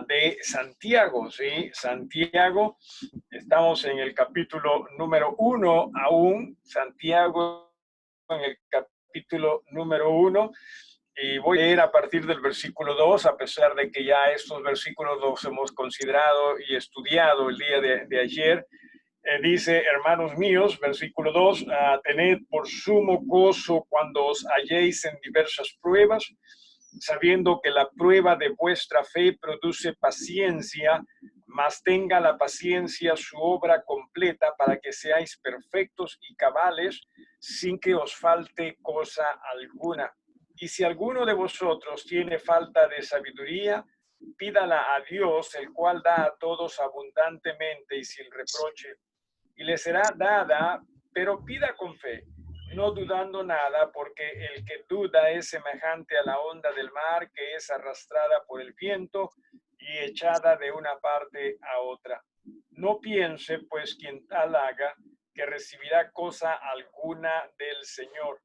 de Santiago, ¿sí? Santiago, estamos en el capítulo número 1 aún, Santiago en el capítulo número 1, y voy a leer a partir del versículo 2, a pesar de que ya estos versículos los hemos considerado y estudiado el día de ayer. Dice, hermanos míos, versículo 2, tened por sumo gozo cuando os halléis en diversas pruebas, sabiendo que la prueba de vuestra fe produce paciencia, mas tenga la paciencia su obra completa para que seáis perfectos y cabales, sin que os falte cosa alguna. Y si alguno de vosotros tiene falta de sabiduría, pídala a Dios, el cual da a todos abundantemente y sin reproche, y le será dada, pero pida con fe, no dudando nada, porque el que duda es semejante a la onda del mar, que es arrastrada por el viento y echada de una parte a otra. No piense, pues, quien tal haga, que recibirá cosa alguna del Señor.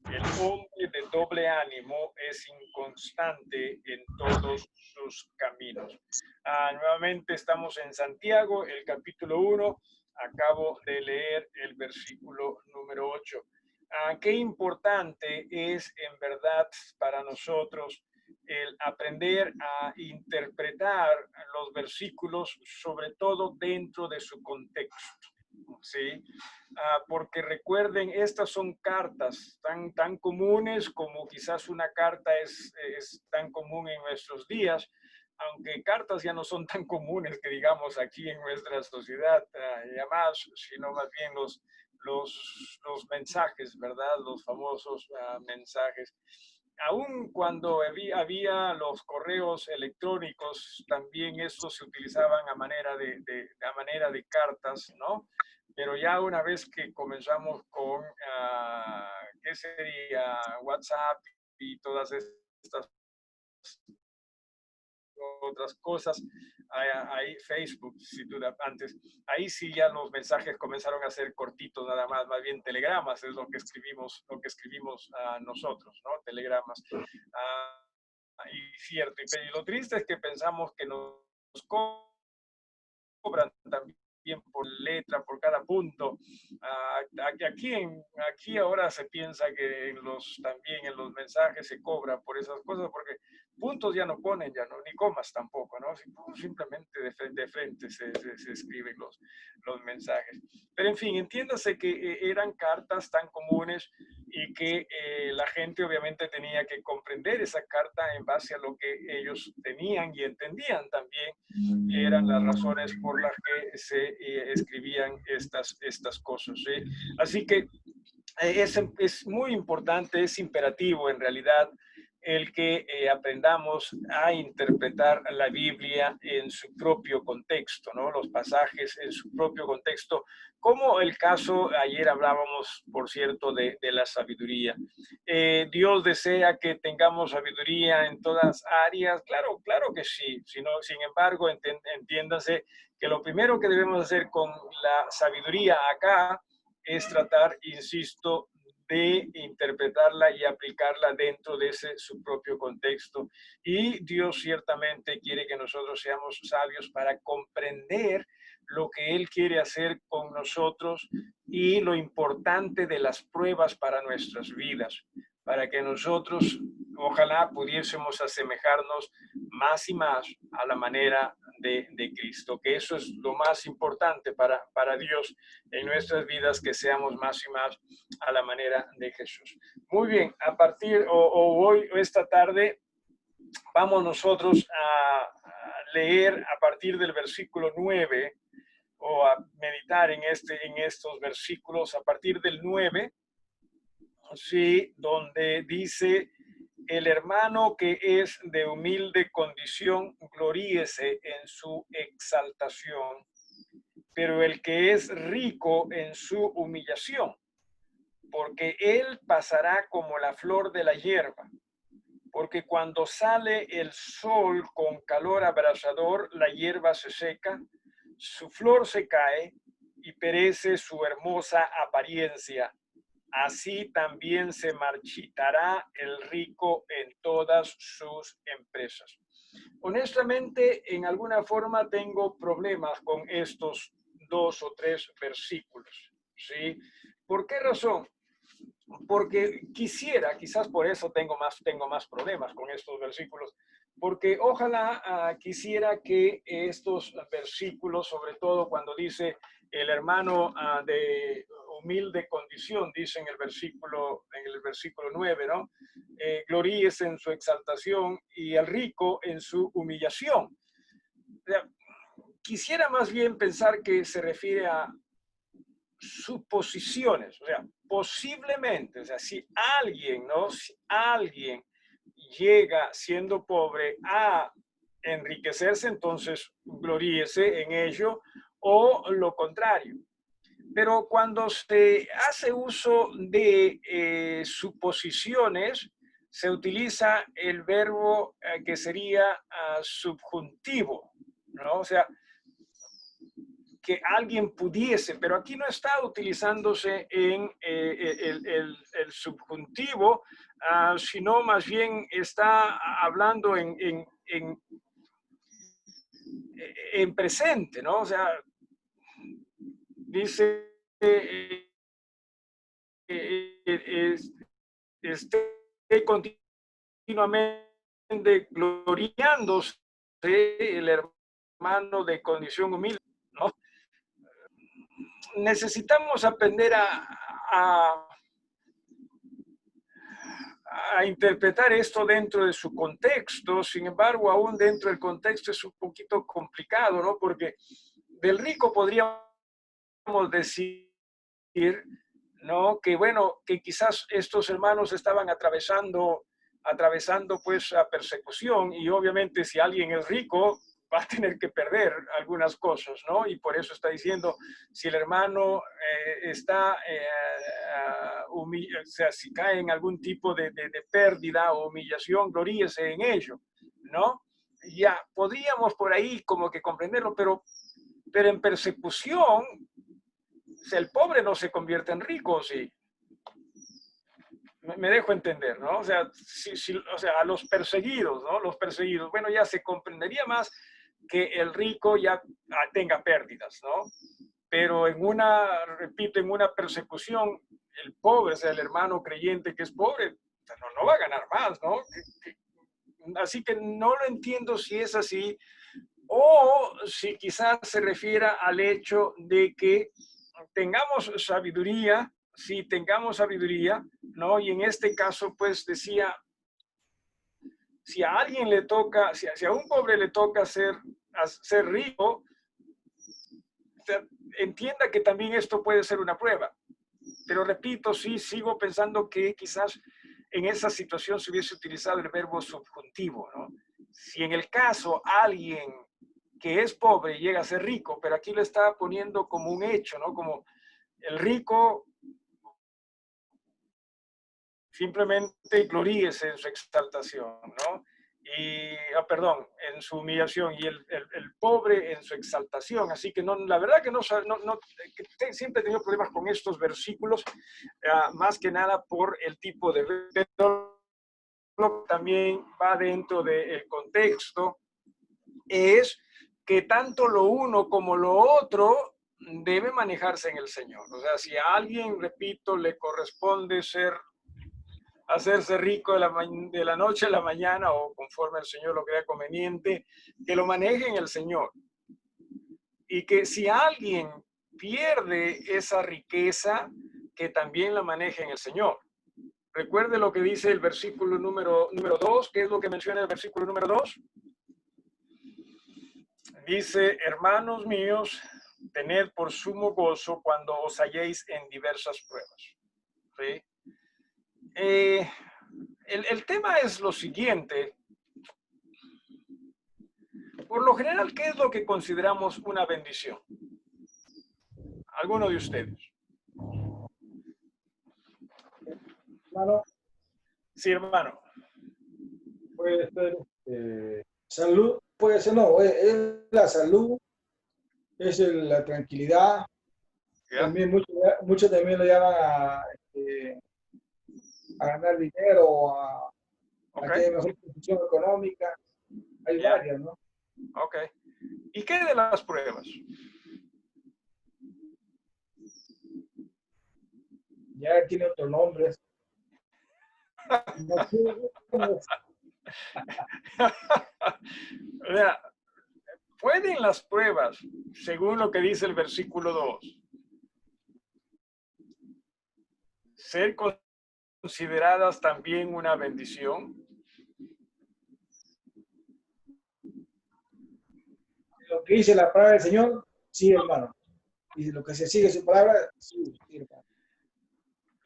El hombre de doble ánimo es inconstante en todos sus caminos. Nuevamente estamos en Santiago, el capítulo 1. Acabo de leer el versículo número 8. Qué importante es en verdad para nosotros el aprender a interpretar los versículos, sobre todo dentro de su contexto. ¿Sí? Porque recuerden, estas son cartas tan comunes como quizás una carta es tan común en nuestros días, aunque cartas ya no son tan comunes que digamos aquí en nuestra sociedad, ya más, sino más bien los mensajes, ¿verdad? Los famosos mensajes. Aún cuando había los correos electrónicos, también estos se utilizaban a manera a manera de cartas, ¿no? Pero ya una vez que comenzamos con, ¿qué sería? WhatsApp y todas estas otras cosas, ahí Facebook, si tú antes, ahí sí ya los mensajes comenzaron a ser cortitos nada más bien telegramas es lo que escribimos nosotros, ¿no? Telegramas. Y cierto, y lo triste es que pensamos que nos cobran también por letra, por cada punto. Aquí ahora se piensa que también en los mensajes se cobra por esas cosas, porque puntos ya no ponen, ya no, ni comas tampoco, ¿no? Simplemente de frente se escriben los mensajes. Pero en fin, entiéndase que eran cartas tan comunes y que la gente obviamente tenía que comprender esa carta en base a lo que ellos tenían y entendían también, eran las razones por las que se escribían estas cosas, ¿sí? Así que es muy importante, es imperativo en realidad el que aprendamos a interpretar la Biblia en su propio contexto, ¿no? Los pasajes en su propio contexto, como el caso, ayer hablábamos, por cierto, de la sabiduría. Dios desea que tengamos sabiduría en todas áreas, claro que sí, sin embargo, entiéndase que lo primero que debemos hacer con la sabiduría acá es tratar, insisto, de interpretarla y aplicarla dentro de su propio contexto. Y Dios ciertamente quiere que nosotros seamos sabios para comprender lo que Él quiere hacer con nosotros y lo importante de las pruebas para nuestras vidas, para que nosotros ojalá pudiésemos asemejarnos más y más a la manera de Cristo, que eso es lo más importante para Dios en nuestras vidas, que seamos más y más a la manera de Jesús. Muy bien, a partir hoy o esta tarde vamos nosotros a leer a partir del versículo 9 o a meditar en estos versículos a partir del 9, sí, donde dice: el hermano que es de humilde condición, gloríese en su exaltación, pero el que es rico en su humillación, porque él pasará como la flor de la hierba. Porque cuando sale el sol con calor abrasador, la hierba se seca, su flor se cae y perece su hermosa apariencia. Así también se marchitará el rico en todas sus empresas. honestamente, en alguna forma tengo problemas con estos 2 o 3 versículos, ¿sí? ¿Por qué razón? Porque quisiera, quizás por eso tengo más problemas con estos versículos, porque ojalá quisiera que estos versículos, sobre todo cuando dice el hermano de humilde condición, dice en el versículo 9, ¿no? Gloríese en su exaltación y el rico en su humillación. O sea, quisiera más bien pensar que se refiere a suposiciones, o sea, posiblemente, o sea, si alguien, ¿no? Si alguien llega siendo pobre a enriquecerse, entonces gloríese en ello, o lo contrario. Pero cuando se hace uso de suposiciones, se utiliza el verbo que sería subjuntivo, ¿no? O sea, que alguien pudiese, pero aquí no está utilizándose en el subjuntivo, sino más bien está hablando en presente, ¿no? O sea, dice, esté continuamente gloriándose el hermano de condición humilde, ¿no? Necesitamos aprender a interpretar esto dentro de su contexto. Sin embargo, aún dentro del contexto es un poquito complicado, ¿no? Porque del rico podríamos decir, ¿no? Que bueno, que quizás estos hermanos estaban atravesando pues a persecución, y obviamente si alguien es rico va a tener que perder algunas cosas, ¿no? Y por eso está diciendo, si el hermano está, o sea, si cae en algún tipo de pérdida o humillación, gloríese en ello, ¿no? Ya, podríamos por ahí como que comprenderlo, pero en persecución, o sea, el pobre no se convierte en rico, ¿sí? Me dejo entender, ¿no? O sea, o sea, a los perseguidos, ¿no? Los perseguidos, bueno, ya se comprendería más que el rico ya tenga pérdidas, ¿no? Pero repito, en una persecución, el pobre, o sea, el hermano creyente que es pobre, no va a ganar más, ¿no? Así que no lo entiendo si es así, o si quizás se refiera al hecho de que tengamos sabiduría, si tengamos sabiduría, ¿no? Y en este caso, pues decía, si a alguien le toca, si a un pobre le toca ser rico, entienda que también esto puede ser una prueba. Pero repito, sí, sigo pensando que quizás en esa situación se hubiese utilizado el verbo subjuntivo, ¿no? Si en el caso alguien que es pobre llega a ser rico, pero aquí lo está poniendo como un hecho, ¿no? Como el rico simplemente gloríese en su exaltación, ¿no? Y, perdón, en su humillación, y el pobre en su exaltación. Así que no, la verdad que siempre he tenido problemas con estos versículos, más que nada por el tipo de también va dentro del contexto, es que tanto lo uno como lo otro debe manejarse en el Señor. O sea, si a alguien, repito, le corresponde hacerse rico de la noche a la mañana, o conforme el Señor lo crea conveniente, que lo maneje en el Señor. Y que si alguien pierde esa riqueza, que también la maneje en el Señor. Recuerde lo que dice el versículo número 2, ¿qué es lo que menciona el versículo número 2? Dice, hermanos míos, tened por sumo gozo cuando os halléis en diversas pruebas. ¿Sí? El tema es lo siguiente. Por lo general, ¿qué es lo que consideramos una bendición? ¿Alguno de ustedes? Hermano, Sí, hermano. puede ser salud, puede ser, no, es la salud, es la tranquilidad. ¿Ya? También muchos también lo llaman a ganar dinero, a ¿Ok? tener mejor posición económica. hay Ya, varias, ¿no? ok. ¿Y qué de las pruebas? Ya tiene otros nombres. No sé, O sea, ¿pueden las pruebas, según lo que dice el versículo 2, ser consideradas también una bendición? lo que dice la palabra del Señor, sí, hermano. Y lo que se sigue su palabra, sí, sí, hermano.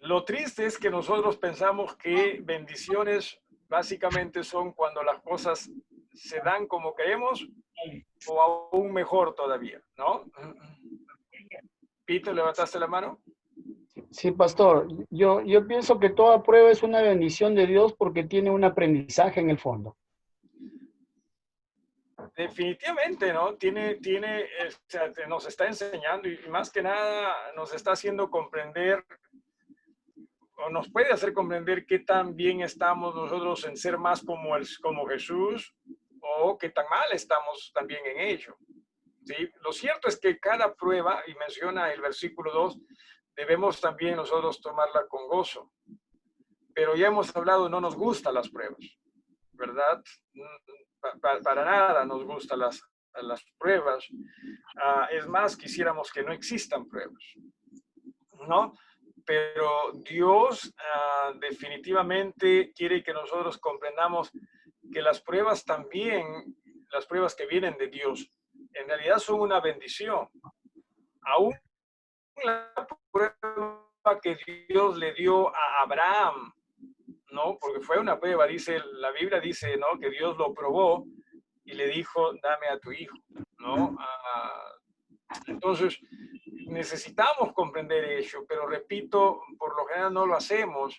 Lo triste es que nosotros pensamos que bendiciones básicamente son cuando las cosas se dan como queremos o aún mejor todavía, ¿no? Peter, ¿levantaste la mano? Sí, pastor, yo pienso que toda prueba es una bendición de Dios porque tiene un aprendizaje en el fondo. Definitivamente, ¿no? O sea, nos está enseñando y más que nada nos está haciendo comprender o nos puede hacer comprender qué tan bien estamos nosotros en ser más como Jesús o qué tan mal estamos también en ello. ¿Sí? Lo cierto es que cada prueba, y menciona el versículo 2, debemos también nosotros tomarla con gozo. Pero ya hemos hablado, no nos gustan las pruebas, ¿verdad? Para nada nos gustan las pruebas. Es más, quisiéramos que no existan pruebas, ¿no? Pero Dios definitivamente quiere que nosotros comprendamos que las pruebas también, las pruebas que vienen de Dios, en realidad son una bendición. Aún la prueba que Dios le dio a Abraham, ¿no? Porque fue una prueba, dice, la Biblia dice, ¿no? Que Dios lo probó y le dijo, dame a tu hijo, ¿no? Entonces, necesitamos comprender eso, pero repito, por lo general no lo hacemos.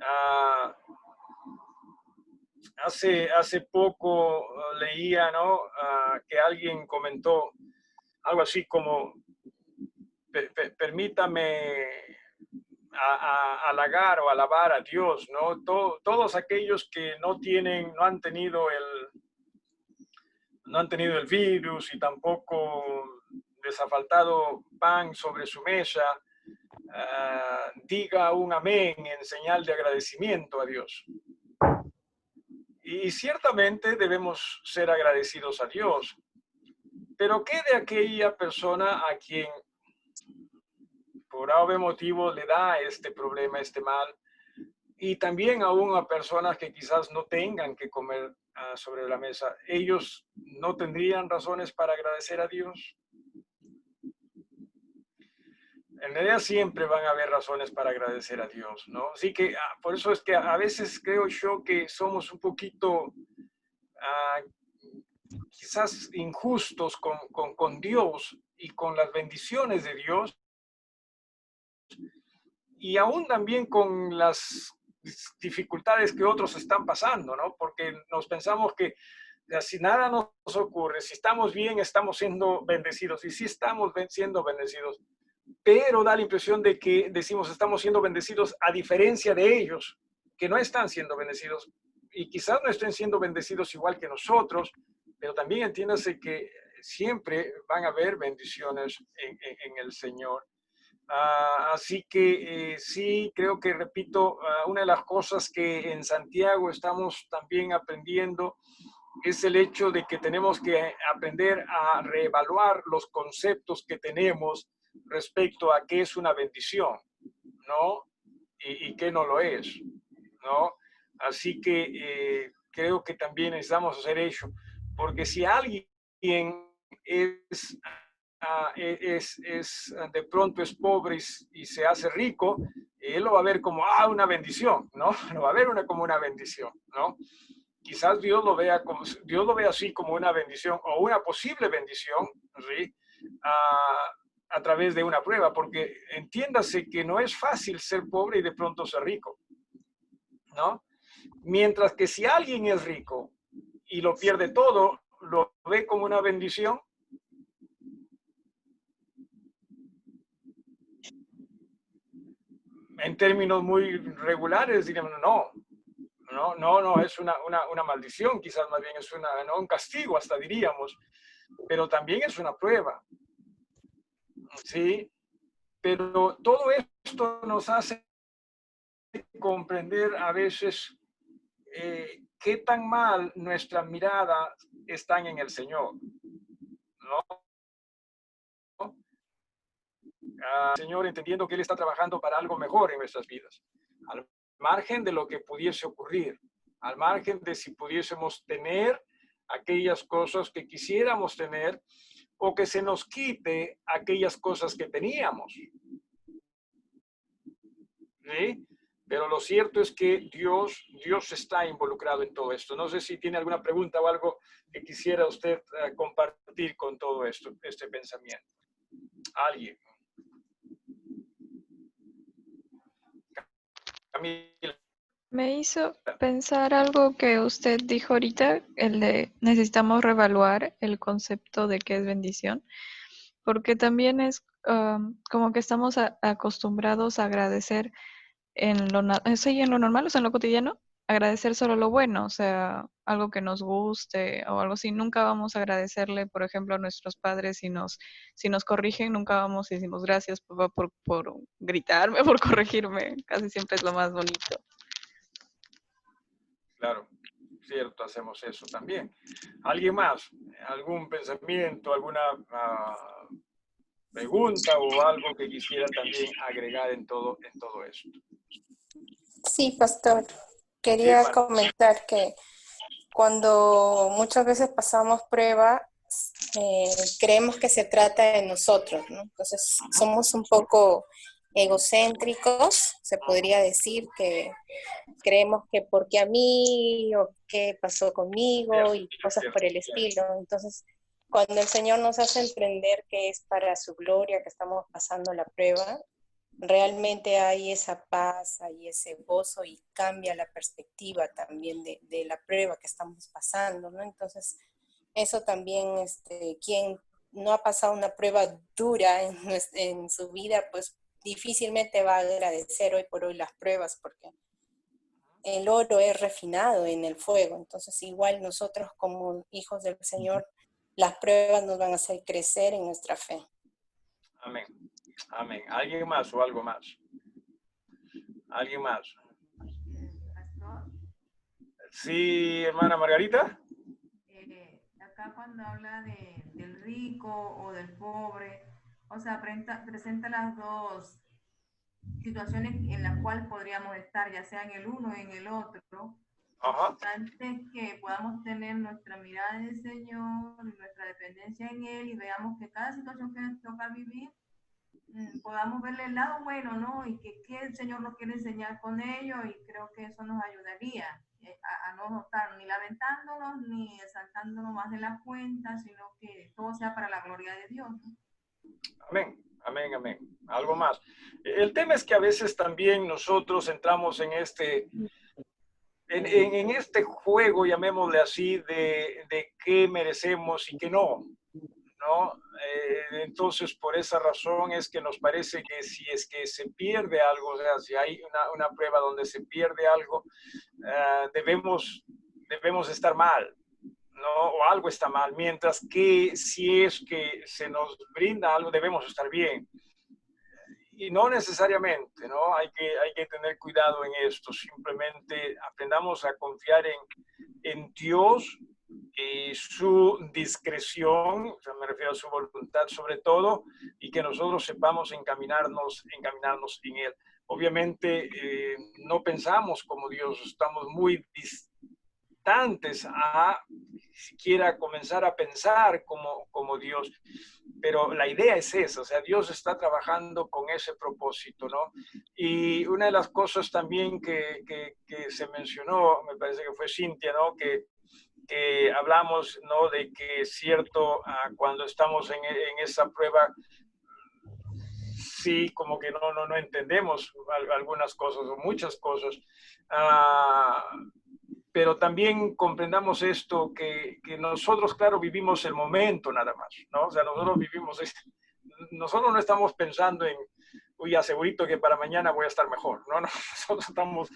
Ah, hace poco leía, ¿no? Que alguien comentó algo así como, permítame halagar o alabar a Dios, ¿no? Todos aquellos que no han tenido el virus y tampoco les ha faltado pan sobre su mesa, diga un amén en señal de agradecimiento a Dios. Y ciertamente debemos ser agradecidos a Dios, pero ¿qué de aquella persona a quien por algún motivo le da este problema, este mal? Y también aún a personas que quizás no tengan que comer sobre la mesa. ¿Ellos no tendrían razones para agradecer a Dios? En realidad siempre van a haber razones para agradecer a Dios, ¿no? Así que por eso es que a veces creo yo que somos un poquito quizás injustos con Dios y con las bendiciones de Dios y aún también con las dificultades que otros están pasando, ¿no? Porque nos pensamos que si nada nos ocurre, si estamos bien, estamos siendo bendecidos y sí estamos siendo bendecidos, pero da la impresión de que decimos estamos siendo bendecidos a diferencia de ellos, que no están siendo bendecidos y quizás no estén siendo bendecidos igual que nosotros, pero también entiéndase que siempre van a haber bendiciones en el Señor. Así que sí, creo que, repito, una de las cosas que en Santiago estamos también aprendiendo es el hecho de que tenemos que aprender a reevaluar los conceptos que tenemos respecto a qué es una bendición, ¿no? Y qué no lo es, ¿no? Así que creo que también necesitamos hacer eso, porque si alguien es de pronto es pobre y se hace rico, él lo va a ver como una bendición, ¿no? Lo va a ver como una bendición, ¿no? Quizás Dios lo vea así como una bendición o una posible bendición, ¿sí? A través de una prueba, porque entiéndase que no es fácil ser pobre y de pronto ser rico, ¿no? Mientras que si alguien es rico y lo pierde todo, lo ve como una bendición. En términos muy regulares, diríamos, no, No, es una maldición, quizás más bien es ¿no? Un castigo, hasta diríamos, pero también es una prueba, ¿sí? Pero todo esto nos hace comprender a veces qué tan mal nuestra mirada están en el Señor, ¿no? Señor, entendiendo que Él está trabajando para algo mejor en nuestras vidas, al margen de lo que pudiese ocurrir, al margen de si pudiésemos tener aquellas cosas que quisiéramos tener o que se nos quite aquellas cosas que teníamos. ¿Sí? Pero lo cierto es que Dios está involucrado en todo esto. No sé si tiene alguna pregunta o algo que quisiera usted compartir con todo esto, este pensamiento. ¿Alguien? Camila. Me hizo pensar algo que usted dijo ahorita, el de necesitamos reevaluar el concepto de qué es bendición, porque también es como que estamos acostumbrados a agradecer sí, en lo normal, o sea, en lo cotidiano, agradecer solo lo bueno, o sea, algo que nos guste o algo así. Nunca vamos a agradecerle, por ejemplo, a nuestros padres si nos corrigen, nunca vamos y decimos gracias papá por gritarme, por corregirme. Casi siempre es lo más bonito. Claro, cierto, hacemos eso también. ¿Alguien más? ¿Algún pensamiento, alguna pregunta o algo que quisiera también agregar en todo esto? Sí, pastor. Sí, Quería hermano. comentar que cuando muchas veces pasamos prueba, creemos que se trata de nosotros, ¿no? Entonces somos un poco egocéntricos, se podría decir que creemos que porque a mí o qué pasó conmigo y cosas por el estilo. Entonces, cuando el Señor nos hace entender que es para su gloria que estamos pasando la prueba, realmente hay esa paz, hay ese gozo y cambia la perspectiva también de la prueba que estamos pasando, ¿no? Entonces, eso también, quien no ha pasado una prueba dura en su vida, pues difícilmente va a agradecer hoy por hoy las pruebas, porque el oro es refinado en el fuego. Entonces, igual nosotros como hijos del Señor, las pruebas nos van a hacer crecer en nuestra fe. Amén. Amén. ¿Alguien más o algo más? ¿Alguien más? Pastor, Sí, hermana Margarita. acá cuando habla del rico o del pobre, o sea, presenta las dos situaciones en las cuales podríamos estar, ya sea en el uno o en el otro. Ajá. Antes que podamos tener nuestra mirada en el Señor, nuestra dependencia en Él y veamos que cada situación que nos toca vivir, podamos verle el lado bueno, ¿no? Y que el Señor nos quiere enseñar con ello, y creo que eso nos ayudaría a no estar ni lamentándonos ni exaltándonos más de la cuenta, sino que todo sea para la gloria de Dios, ¿no? Amén. Amén, amén. Algo más. El tema es que a veces también nosotros entramos en este juego, llamémosle así, de qué merecemos y qué no, ¿no? Entonces, por esa razón es que nos parece que si es que se pierde algo, o sea, si hay una prueba donde se pierde algo, debemos estar mal, ¿no? O algo está mal, mientras que si es que se nos brinda algo, debemos estar bien. Y no necesariamente, ¿no? Hay que tener cuidado en esto. Simplemente aprendamos a confiar en Dios y su discreción, o sea, me refiero a su voluntad sobre todo, y que nosotros sepamos encaminarnos en Él. Obviamente no pensamos como Dios, estamos muy distantes a siquiera comenzar a pensar como Dios. Pero la idea es esa, o sea, Dios está trabajando con ese propósito, ¿no? Y una de las cosas también que se mencionó, me parece que fue Cintia, ¿no? Que hablamos, ¿no? De que es cierto, cuando estamos en esa prueba, sí, como que no entendemos algunas cosas o muchas cosas. Pero también comprendamos esto, que nosotros, claro, vivimos el momento nada más, ¿no? O sea, nosotros no estamos pensando uy, asegurito que para mañana voy a estar mejor. No, no, nosotros estamos,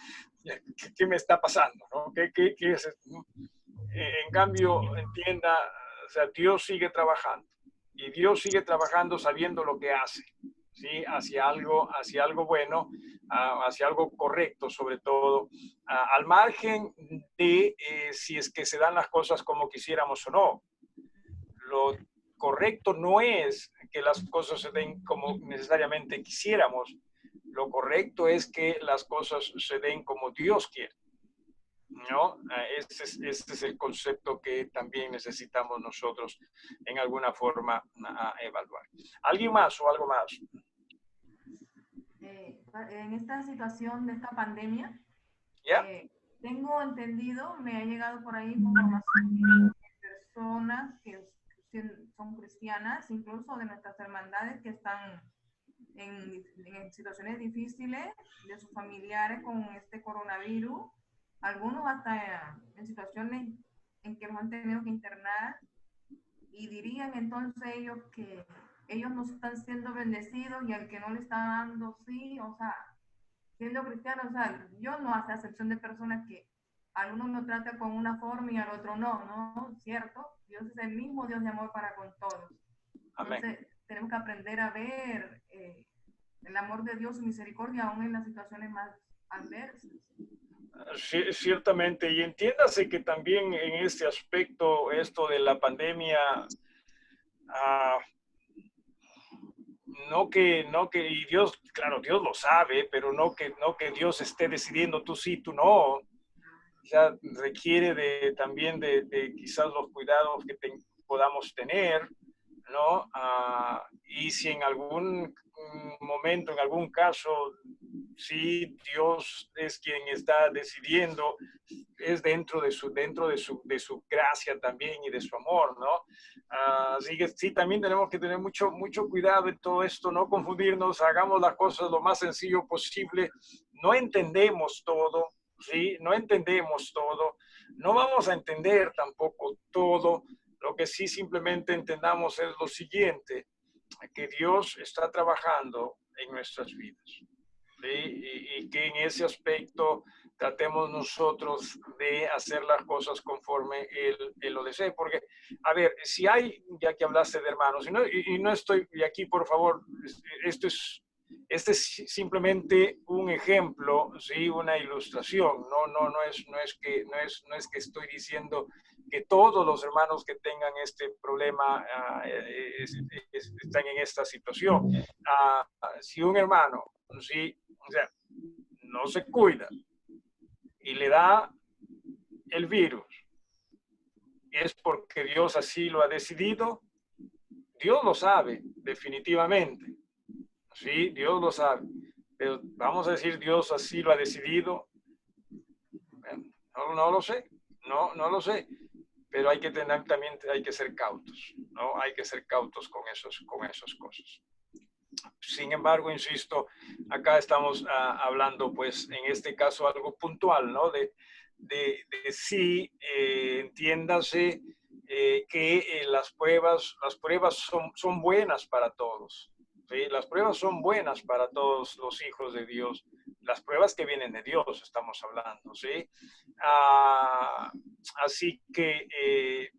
¿qué me está pasando? ¿No? ¿Qué es esto? En cambio, entienda, o sea, Dios sigue trabajando y Dios sigue trabajando sabiendo lo que hace, ¿sí? Hacia algo bueno, hacia algo correcto sobre todo, al margen de si es que se dan las cosas como quisiéramos o no. Lo correcto no es que las cosas se den como necesariamente quisiéramos, lo correcto es que las cosas se den como Dios quiere. ¿No? Este es el concepto que también necesitamos nosotros en alguna forma evaluar. ¿Alguien más o algo más? En esta situación de esta pandemia, ¿Ya? tengo entendido, me ha llegado por ahí información de personas que son cristianas, incluso de nuestras hermandades que están en situaciones difíciles de sus familiares con este coronavirus, algunos hasta en situaciones en que los han tenido que internar, y dirían entonces ellos que ellos no están siendo bendecidos y al que no le está dando sí, o sea, siendo cristiano, o sea, yo no hace acepción de personas que al uno lo trata con una forma y al otro no, ¿no? ¿Cierto? Dios es el mismo Dios de amor para con todos. Entonces, Amén. tenemos que aprender a ver el amor de Dios y misericordia aún en las situaciones más adversas. Ciertamente, y entiéndase que también en este aspecto, esto de la pandemia, no que, y Dios, claro, Dios lo sabe, pero no que Dios esté decidiendo tú sí, tú no. Ya requiere también de quizás los cuidados que podamos tener, ¿no? Y si en algún momento, en algún caso, sí, Dios es quien está decidiendo, es dentro de su gracia también y de su amor, ¿no? Así que sí, también tenemos que tener mucho cuidado en todo esto, no confundirnos, hagamos las cosas lo más sencillo posible, no entendemos todo, ¿sí? No entendemos todo, no vamos a entender tampoco todo, lo que sí simplemente entendamos es lo siguiente, que Dios está trabajando en nuestras vidas, ¿sí? Y que en ese aspecto tratemos nosotros de hacer las cosas conforme Él lo desee. Porque, a ver, si hay, ya que hablaste de hermanos, y no estoy, y aquí por favor, este es simplemente un ejemplo, ¿sí? Una ilustración, no es que estoy diciendo que todos los hermanos que tengan este problema están en esta situación. Si un hermano, ¿sí? O sea, no se cuida y le da el virus, es porque Dios así lo ha decidido. Dios lo sabe, definitivamente. Sí, Dios lo sabe. Pero vamos a decir, Dios así lo ha decidido. No lo sé, no lo sé. Pero hay que tener, también hay que ser cautos, ¿no? Hay que ser cautos con esas cosas. Sin embargo, insisto, acá estamos hablando, pues, en este caso, algo puntual, ¿no? De sí, entiéndase que las pruebas son buenas para todos, ¿sí? Las pruebas son buenas para todos los hijos de Dios. Las pruebas que vienen de Dios, estamos hablando, ¿sí? Así que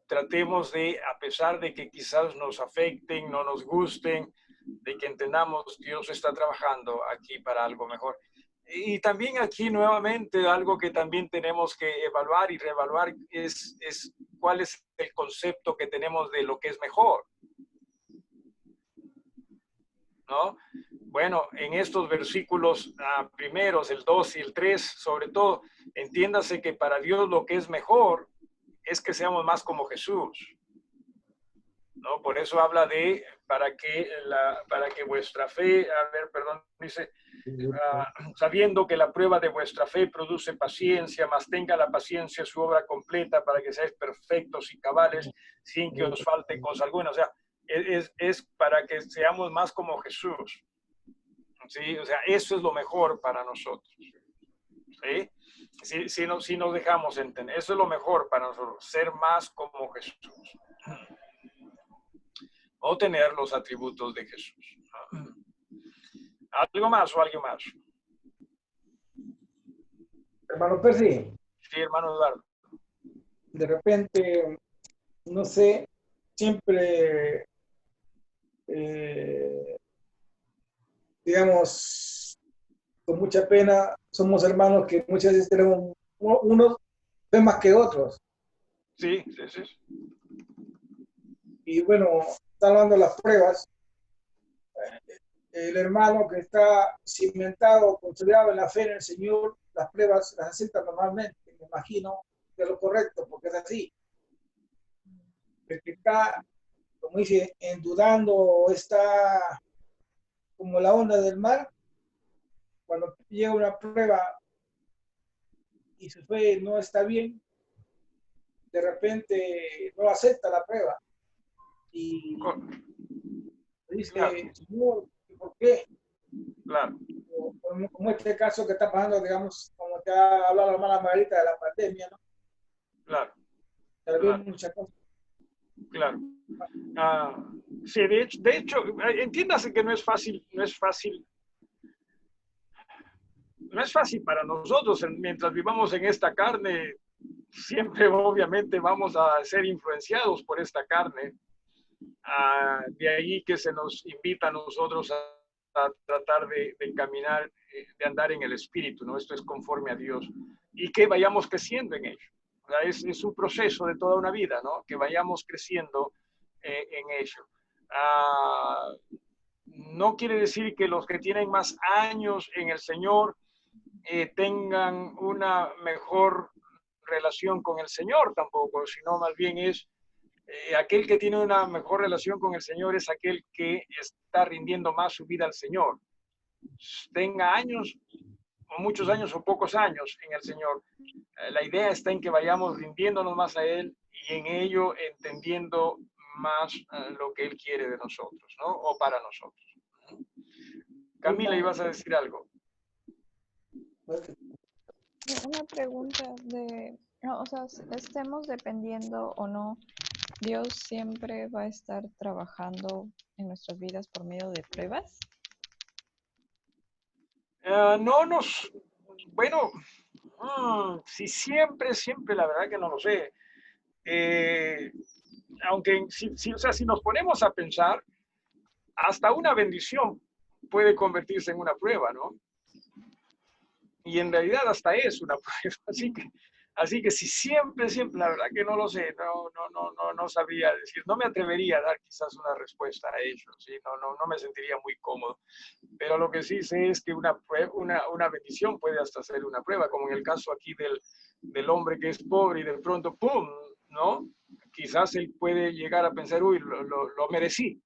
tratemos de, a pesar de que quizás nos afecten, no nos gusten, de que entendamos Dios está trabajando aquí para algo mejor. Y también aquí nuevamente algo que también tenemos que evaluar y reevaluar es cuál es el concepto que tenemos de lo que es mejor, ¿no? Bueno, en estos versículos primeros, el 2 y el 3, sobre todo, entiéndase que para Dios lo que es mejor es que seamos más como Jesús, ¿no? Por eso habla de para que vuestra fe, dice, sabiendo que la prueba de vuestra fe produce paciencia, mas tenga la paciencia su obra completa para que seáis perfectos y cabales sin que os falte cosa alguna. O sea, es para que seamos más como Jesús, ¿sí? O sea, eso es lo mejor para nosotros, ¿sí? Si nos dejamos entender, eso es lo mejor para nosotros, ser más como Jesús o tener los atributos de Jesús. ¿Algo más o alguien más? Hermano Percy, Sí, hermano Eduardo. de repente, no sé, siempre, digamos, con mucha pena, somos hermanos que muchas veces tenemos, unos ven más que otros. Sí, sí, sí. Y bueno, está hablando de las pruebas. El hermano que está cimentado, consolidado en la fe en el Señor, las pruebas las acepta normalmente, me imagino que es lo correcto, porque es así. El que está, como dice, dudando, está como la onda del mar, cuando llega una prueba y su fe no está bien, de repente no acepta la prueba y dice, Claro, Señor, ¿por qué? claro, Como este caso que está pasando, digamos, como te ha hablado la hermana Margarita de la pandemia, ¿no? claro, Tal vez claro, muchas cosas. claro. Sí, de hecho, entiéndase que no es fácil, no es fácil para nosotros, mientras vivamos en esta carne, siempre obviamente vamos a ser influenciados por esta carne. De ahí que se nos invita a nosotros a tratar de caminar, de andar en el Espíritu, ¿no? Esto es conforme a Dios. Y que vayamos creciendo en ello. O sea, es un proceso de toda una vida, ¿no? Que vayamos creciendo en ello. No quiere decir que los que tienen más años en el Señor tengan una mejor relación con el Señor tampoco, sino más bien es aquel que tiene una mejor relación con el Señor es aquel que está rindiendo más su vida al Señor. Tenga años, o muchos años o pocos años en el Señor. La idea está en que vayamos rindiéndonos más a Él y en ello entendiendo más lo que Él quiere de nosotros, ¿no? O para nosotros. Camila, ibas a decir algo. Una pregunta de, no, o sea, estemos dependiendo o no, Dios siempre va a estar trabajando en nuestras vidas por medio de pruebas. No nos, bueno, si siempre, la verdad que no lo sé. Aunque o sea, si nos ponemos a pensar, hasta una bendición puede convertirse en una prueba, ¿no? Y en realidad hasta es una prueba. Así que si siempre, la verdad que no lo sé, no sabría decir, no me atrevería a dar quizás una respuesta a ello, ¿sí? No me sentiría muy cómodo. Pero lo que sí sé es que una bendición puede hasta ser una prueba, como en el caso aquí del hombre que es pobre y de pronto, ¡pum!, ¿no? Quizás él puede llegar a pensar, uy, lo merecí,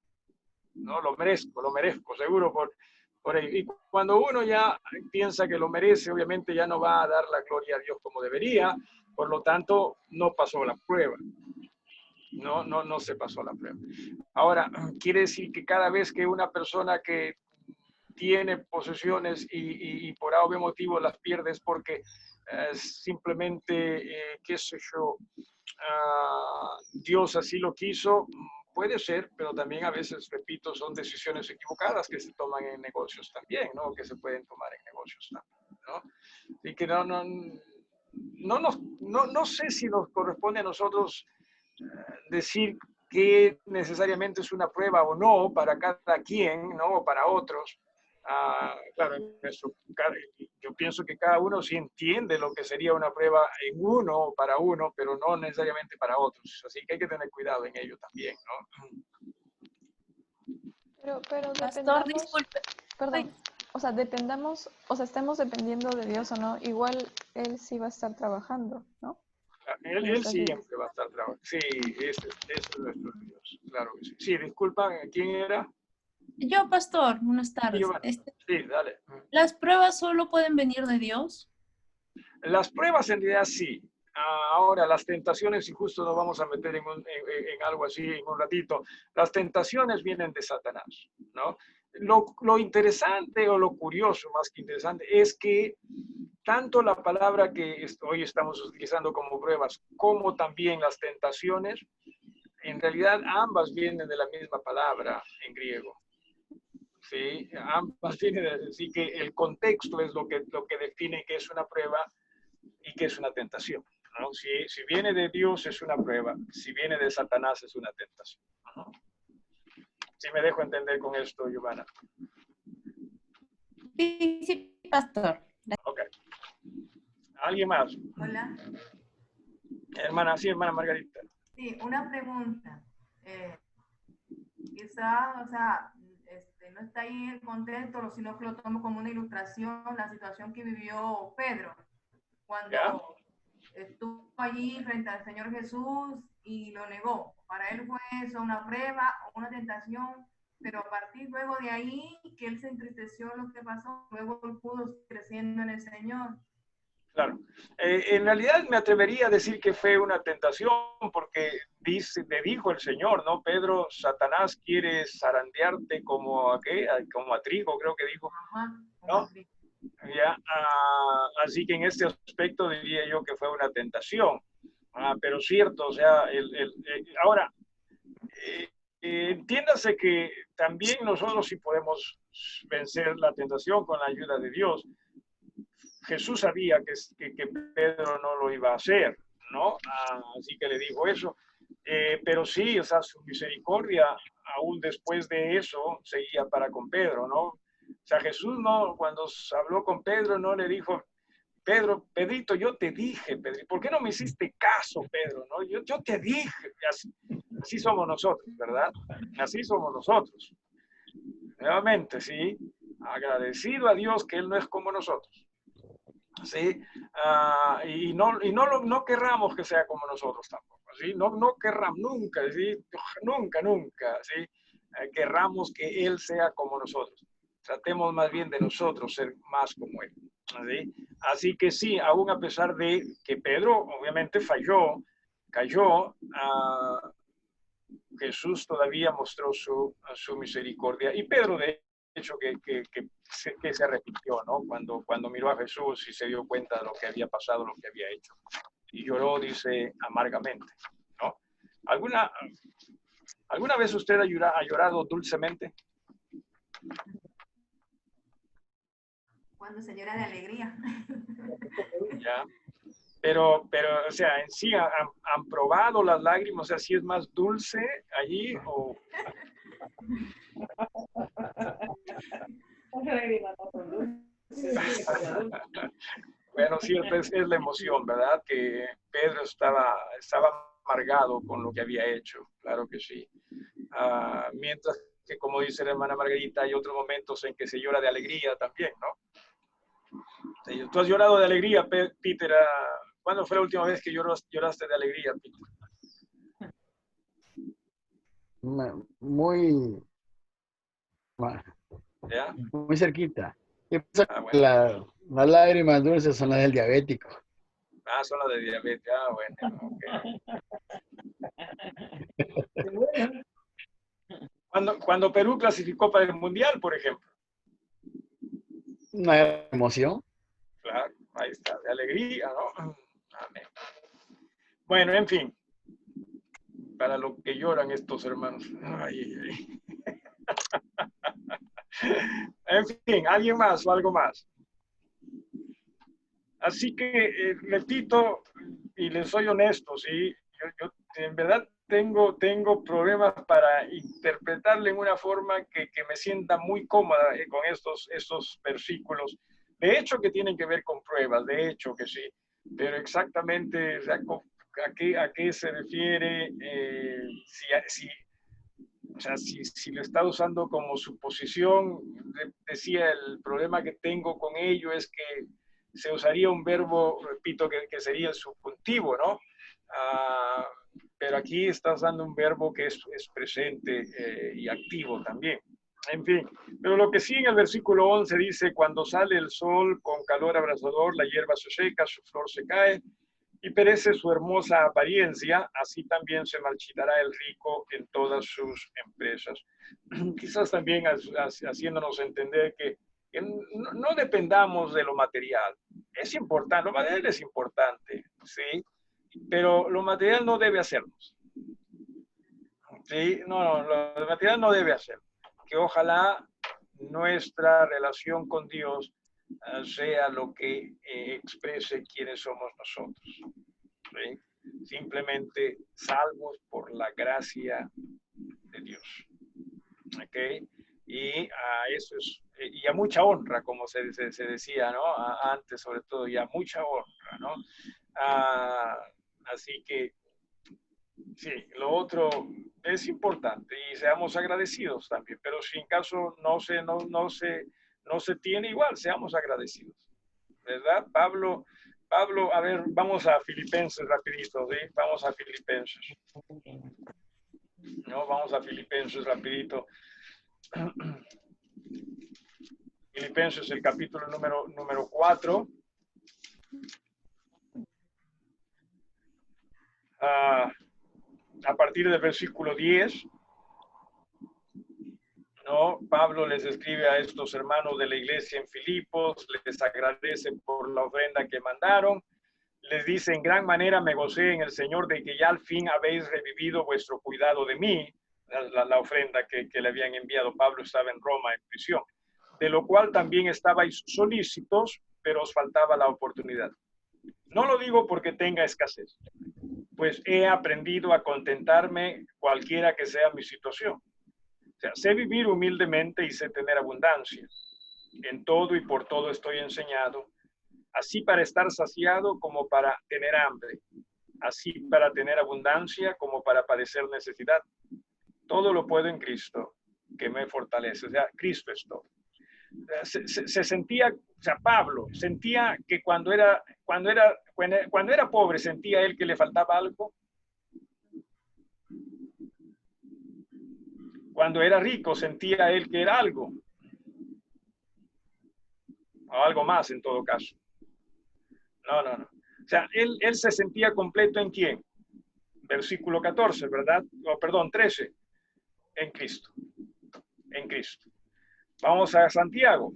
¿no? Lo merezco, seguro por ello. Y cuando uno ya piensa que lo merece, obviamente ya no va a dar la gloria a Dios como debería, por lo tanto, no pasó la prueba. No se pasó la prueba. Ahora, quiere decir que cada vez que una persona que tiene posesiones y por algún motivo las pierde es porque simplemente, qué sé yo, Dios así lo quiso, puede ser, pero también a veces, repito, son decisiones equivocadas que se toman en negocios también, ¿no? Que se pueden tomar en negocios también, ¿no? Y que no sé si nos corresponde a nosotros decir que necesariamente es una prueba o no para cada quien, ¿no? O para otros. Claro, yo pienso que cada uno sí entiende lo que sería una prueba en uno, para uno, pero no necesariamente para otros. Así que hay que tener cuidado en ello también, ¿no? Pero Pastor, dependamos, disculpe. perdón, o sea, dependamos, o sea, estemos dependiendo de Dios o no, igual Él sí va a estar trabajando, ¿no? En Él nuestras vidas. siempre va a estar trabajando. Sí, ese es nuestro Dios, claro que sí. Sí, disculpa, ¿quién era? Yo, pastor, buenas Sí, tardes. Giovanni. Sí, dale. ¿Las pruebas solo pueden venir de Dios? Las pruebas en realidad sí. Ahora, las tentaciones, y justo nos vamos a meter en algo así en un ratito, las tentaciones vienen de Satanás, ¿no? Lo interesante o lo curioso, más que interesante, es que tanto la palabra que hoy estamos utilizando como pruebas, como también las tentaciones, en realidad ambas vienen de la misma palabra en griego. ¿sí? Ambas vienen de decir que el contexto es lo que define qué es una prueba y qué es una tentación, ¿no? Si viene de Dios es una prueba, si viene de Satanás es una tentación, ¿no? Si me dejo entender con esto, Giovanna. Sí, sí, pastor. Ok. ¿Alguien más? Hola. Hermana, sí, hermana Margarita. Sí, una pregunta. Quizá, o sea, no está ahí en el contexto, sino que lo tomo como una ilustración, la situación que vivió Pedro cuando ¿Ya? estuvo allí frente al Señor Jesús y lo negó. Para él fue eso una prueba o una tentación, pero a partir luego de ahí que él se entristeció lo que pasó, luego él pudo seguir creciendo en el Señor. Claro. En realidad me atrevería a decir que fue una tentación porque le dijo el Señor, ¿no? Pedro, Satanás quiere zarandearte como a, ¿qué? Como a trigo, creo que dijo, ¿no? Ya, así que en este aspecto diría yo que fue una tentación. Pero cierto, o sea, ahora, entiéndase que también nosotros sí podemos vencer la tentación con la ayuda de Dios. Jesús sabía que Pedro no lo iba a hacer, ¿no? Así que le dijo eso. Pero sí, o sea, su misericordia, aún después de eso, seguía para con Pedro, ¿no? O sea, Jesús no, cuando habló con Pedro, no le dijo, Pedrito, yo te dije, Pedro, ¿por qué no me hiciste caso, Pedro? ¿No? Yo te dije, así somos nosotros, ¿verdad? Así somos nosotros. Nuevamente, sí, agradecido a Dios que Él no es como nosotros. ¿Sí? Y no querramos que sea como nosotros tampoco, ¿sí? No querramos nunca, ¿sí? Nunca, ¿sí? Querramos que Él sea como nosotros. Tratemos más bien de nosotros ser más como Él, ¿sí? Así que sí, aún a pesar de que Pedro obviamente cayó, Jesús todavía mostró su misericordia. Y Pedro, de hecho, que se arrepintió, ¿no? Cuando miró a Jesús y se dio cuenta de lo que había pasado, lo que había hecho. Y lloró, dice, amargamente, ¿no? ¿Alguna vez usted ha llorado dulcemente? Cuando se llora de alegría. Ya. Pero, o sea, en sí han probado las lágrimas, o sea, si es más dulce allí o... Bueno, cierto, es la emoción, ¿verdad? Que Pedro estaba amargado con lo que había hecho, claro que sí. Mientras que, como dice la hermana Margarita, hay otros momentos en que se llora de alegría también, ¿no? ¿Tú has llorado de alegría, Peter? ¿Cuándo fue la última vez que lloraste de alegría, Peter? Muy, ¿Ya? muy cerquita. ¿Qué pasa? Bueno. Las lágrimas dulces son las del diabético. Son las de diabetes. Bueno, ok. Cuando Perú clasificó para el Mundial, por ejemplo. Una emoción. Claro, ahí está, de alegría, ¿no? Amén. Bueno, en fin, para lo que lloran estos hermanos. Ay. En fin, ¿alguien más o algo más? Así que, repito, y les soy honesto, ¿sí? Yo en verdad tengo problemas para interpretarle en una forma que me sienta muy cómoda con estos versículos. De hecho, que tienen que ver con pruebas, de hecho que sí, pero exactamente, o sea, ¿a qué se refiere? O sea, si lo está usando como suposición, decía, el problema que tengo con ello es que se usaría un verbo, repito, que sería el subjuntivo, ¿no? Pero aquí estás dando un verbo que es presente y activo también. En fin, pero lo que sí en el versículo 11 dice, cuando sale el sol con calor abrasador, la hierba se seca, su flor se cae, y perece su hermosa apariencia, así también se marchitará el rico en todas sus empresas. Quizás también haciéndonos entender que no dependamos de lo material. Es importante, lo material es importante, ¿sí? Pero lo material no debe hacernos. ¿Sí? No, lo material no debe hacer. Que ojalá nuestra relación con Dios sea lo que exprese quiénes somos nosotros. ¿Sí? Simplemente salvos por la gracia de Dios. ¿Okay? Y a eso es, y a mucha honra, como se decía, ¿no? Antes, sobre todo, y a mucha honra, ¿no? Así que, sí, lo otro es importante y seamos agradecidos también, pero si en caso no se tiene igual, seamos agradecidos, ¿verdad? Pablo, a ver, vamos a Filipenses rapidito, ¿sí? Vamos a Filipenses. No, vamos a Filipenses rapidito. Filipenses, el capítulo número 4. A partir del versículo 10, ¿no? Pablo les escribe a estos hermanos de la iglesia en Filipos, les agradece por la ofrenda que mandaron, les dice: en gran manera me gocé en el Señor de que ya al fin habéis revivido vuestro cuidado de mí. La ofrenda que le habían enviado. Pablo estaba en Roma en prisión, de lo cual también estabais solícitos, pero os faltaba la oportunidad. No lo digo porque tenga escasez, pues he aprendido a contentarme cualquiera que sea mi situación. O sea, sé vivir humildemente y sé tener abundancia. En todo y por todo estoy enseñado, así para estar saciado como para tener hambre, así para tener abundancia como para padecer necesidad. Todo lo puedo en Cristo, que me fortalece. O sea, Cristo es todo. Se sentía, o sea, Pablo sentía que cuando era pobre, sentía él que le faltaba algo. Cuando era rico, sentía él que era algo. O algo más, en todo caso. No. O sea, él se sentía completo ¿en quién? Versículo 14, ¿verdad? O perdón, 13. En Cristo. En Cristo. Vamos a Santiago.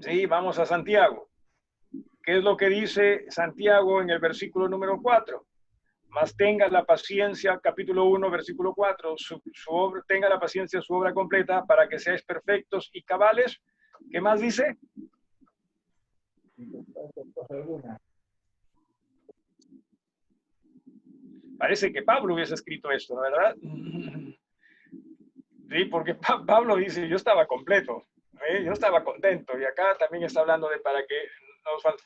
Sí, vamos a Santiago. ¿Qué es lo que dice Santiago en el versículo número 4? Mas tenga la paciencia, capítulo 1, versículo 4, tenga la paciencia su obra completa para que seáis perfectos y cabales. ¿Qué más dice? Parece que Pablo hubiese escrito esto, ¿no? ¿Verdad? Sí, porque Pablo dice: yo estaba completo, yo estaba contento, y acá también está hablando de para que nos falte.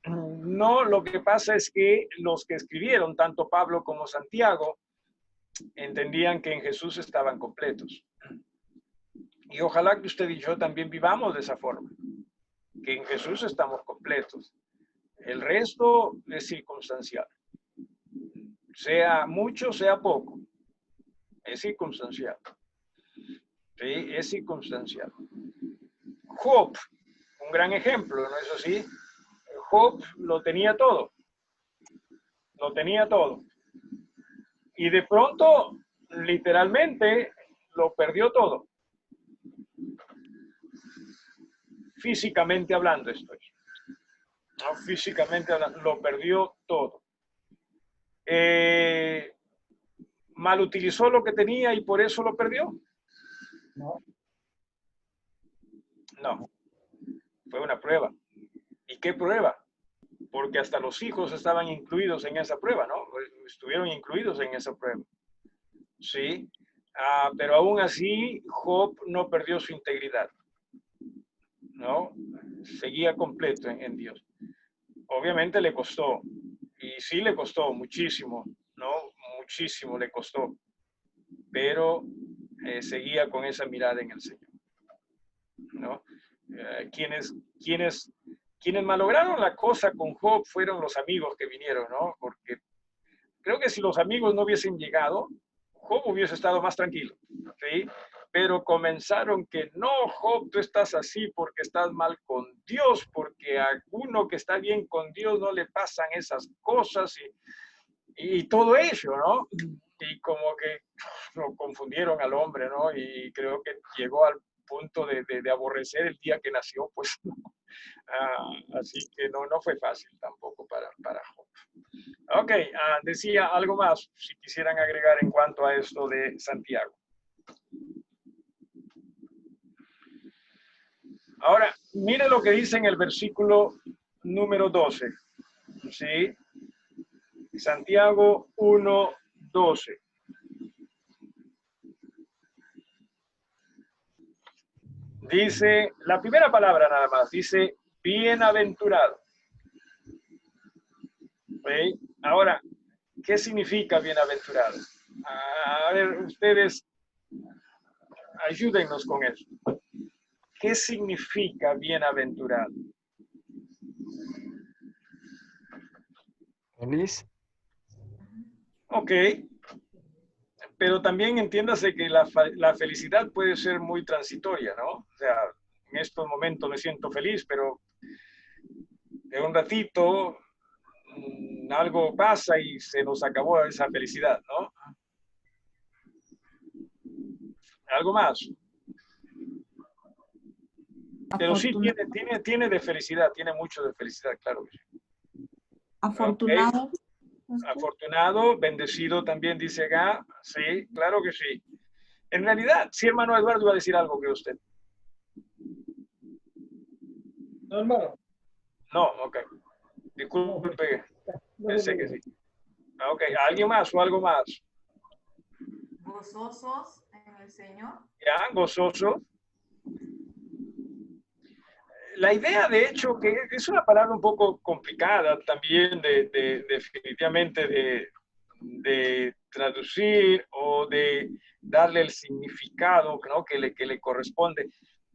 No, lo que pasa es que los que escribieron, tanto Pablo como Santiago, entendían que en Jesús estaban completos. Y ojalá que usted y yo también vivamos de esa forma, que en Jesús estamos completos. El resto es circunstancial. Sea mucho, sea poco. Es circunstancial. Sí, es circunstancial. Job, un gran ejemplo, ¿no es así? Job lo tenía todo. Lo tenía todo. Y de pronto, literalmente, lo perdió todo. Físicamente hablando estoy. ¿No? Físicamente hablando, lo perdió todo. Mal utilizó lo que tenía y por eso lo perdió. No. No. Fue una prueba. ¿Y qué prueba? Porque hasta los hijos estaban incluidos en esa prueba, ¿no? Estuvieron incluidos en esa prueba. Sí. Pero aún así, Job no perdió su integridad. ¿No? Seguía completo en Dios. Obviamente le costó, y sí le costó muchísimo, ¿no? Muchísimo le costó, pero seguía con esa mirada en el Señor, ¿no? Quienes malograron la cosa con Job fueron los amigos que vinieron, ¿no? Porque creo que si los amigos no hubiesen llegado, Job hubiese estado más tranquilo, ¿sí? Pero comenzaron que no, Job, tú estás así porque estás mal con Dios, porque a uno que está bien con Dios no le pasan esas cosas y todo ello, ¿no? Y como que lo confundieron al hombre, ¿no? Y creo que llegó al punto de aborrecer el día que nació, pues, ¿no? Así que no fue fácil tampoco para Job. Ok, decía algo más, si quisieran agregar en cuanto a esto de Santiago. Ahora, mire lo que dice en el versículo número 12. ¿Sí? Santiago 1:12. Dice, la primera palabra nada más, dice, bienaventurado. ¿Sí? Ahora, ¿qué significa bienaventurado? A ver, ustedes ayúdennos con eso. ¿Qué significa bienaventurado? Feliz. Ok, pero también entiéndase que la felicidad puede ser muy transitoria, ¿no? O sea, en estos momentos me siento feliz, pero de un ratito algo pasa y se nos acabó esa felicidad, ¿no? Algo más. Pero sí, tiene de felicidad, tiene mucho de felicidad, claro que sí. Afortunado. Okay. Afortunado, bendecido también dice acá. Sí, claro que sí. En realidad, sí, hermano Eduardo iba a decir algo que usted. No, hermano. No, ok. Disculpe, pensé que sí. Ok, ¿alguien más o algo más? Gozosos en el Señor. Ya, gozoso. La idea, de hecho, que es una palabra un poco complicada también definitivamente de traducir o de darle el significado, ¿no? que le corresponde.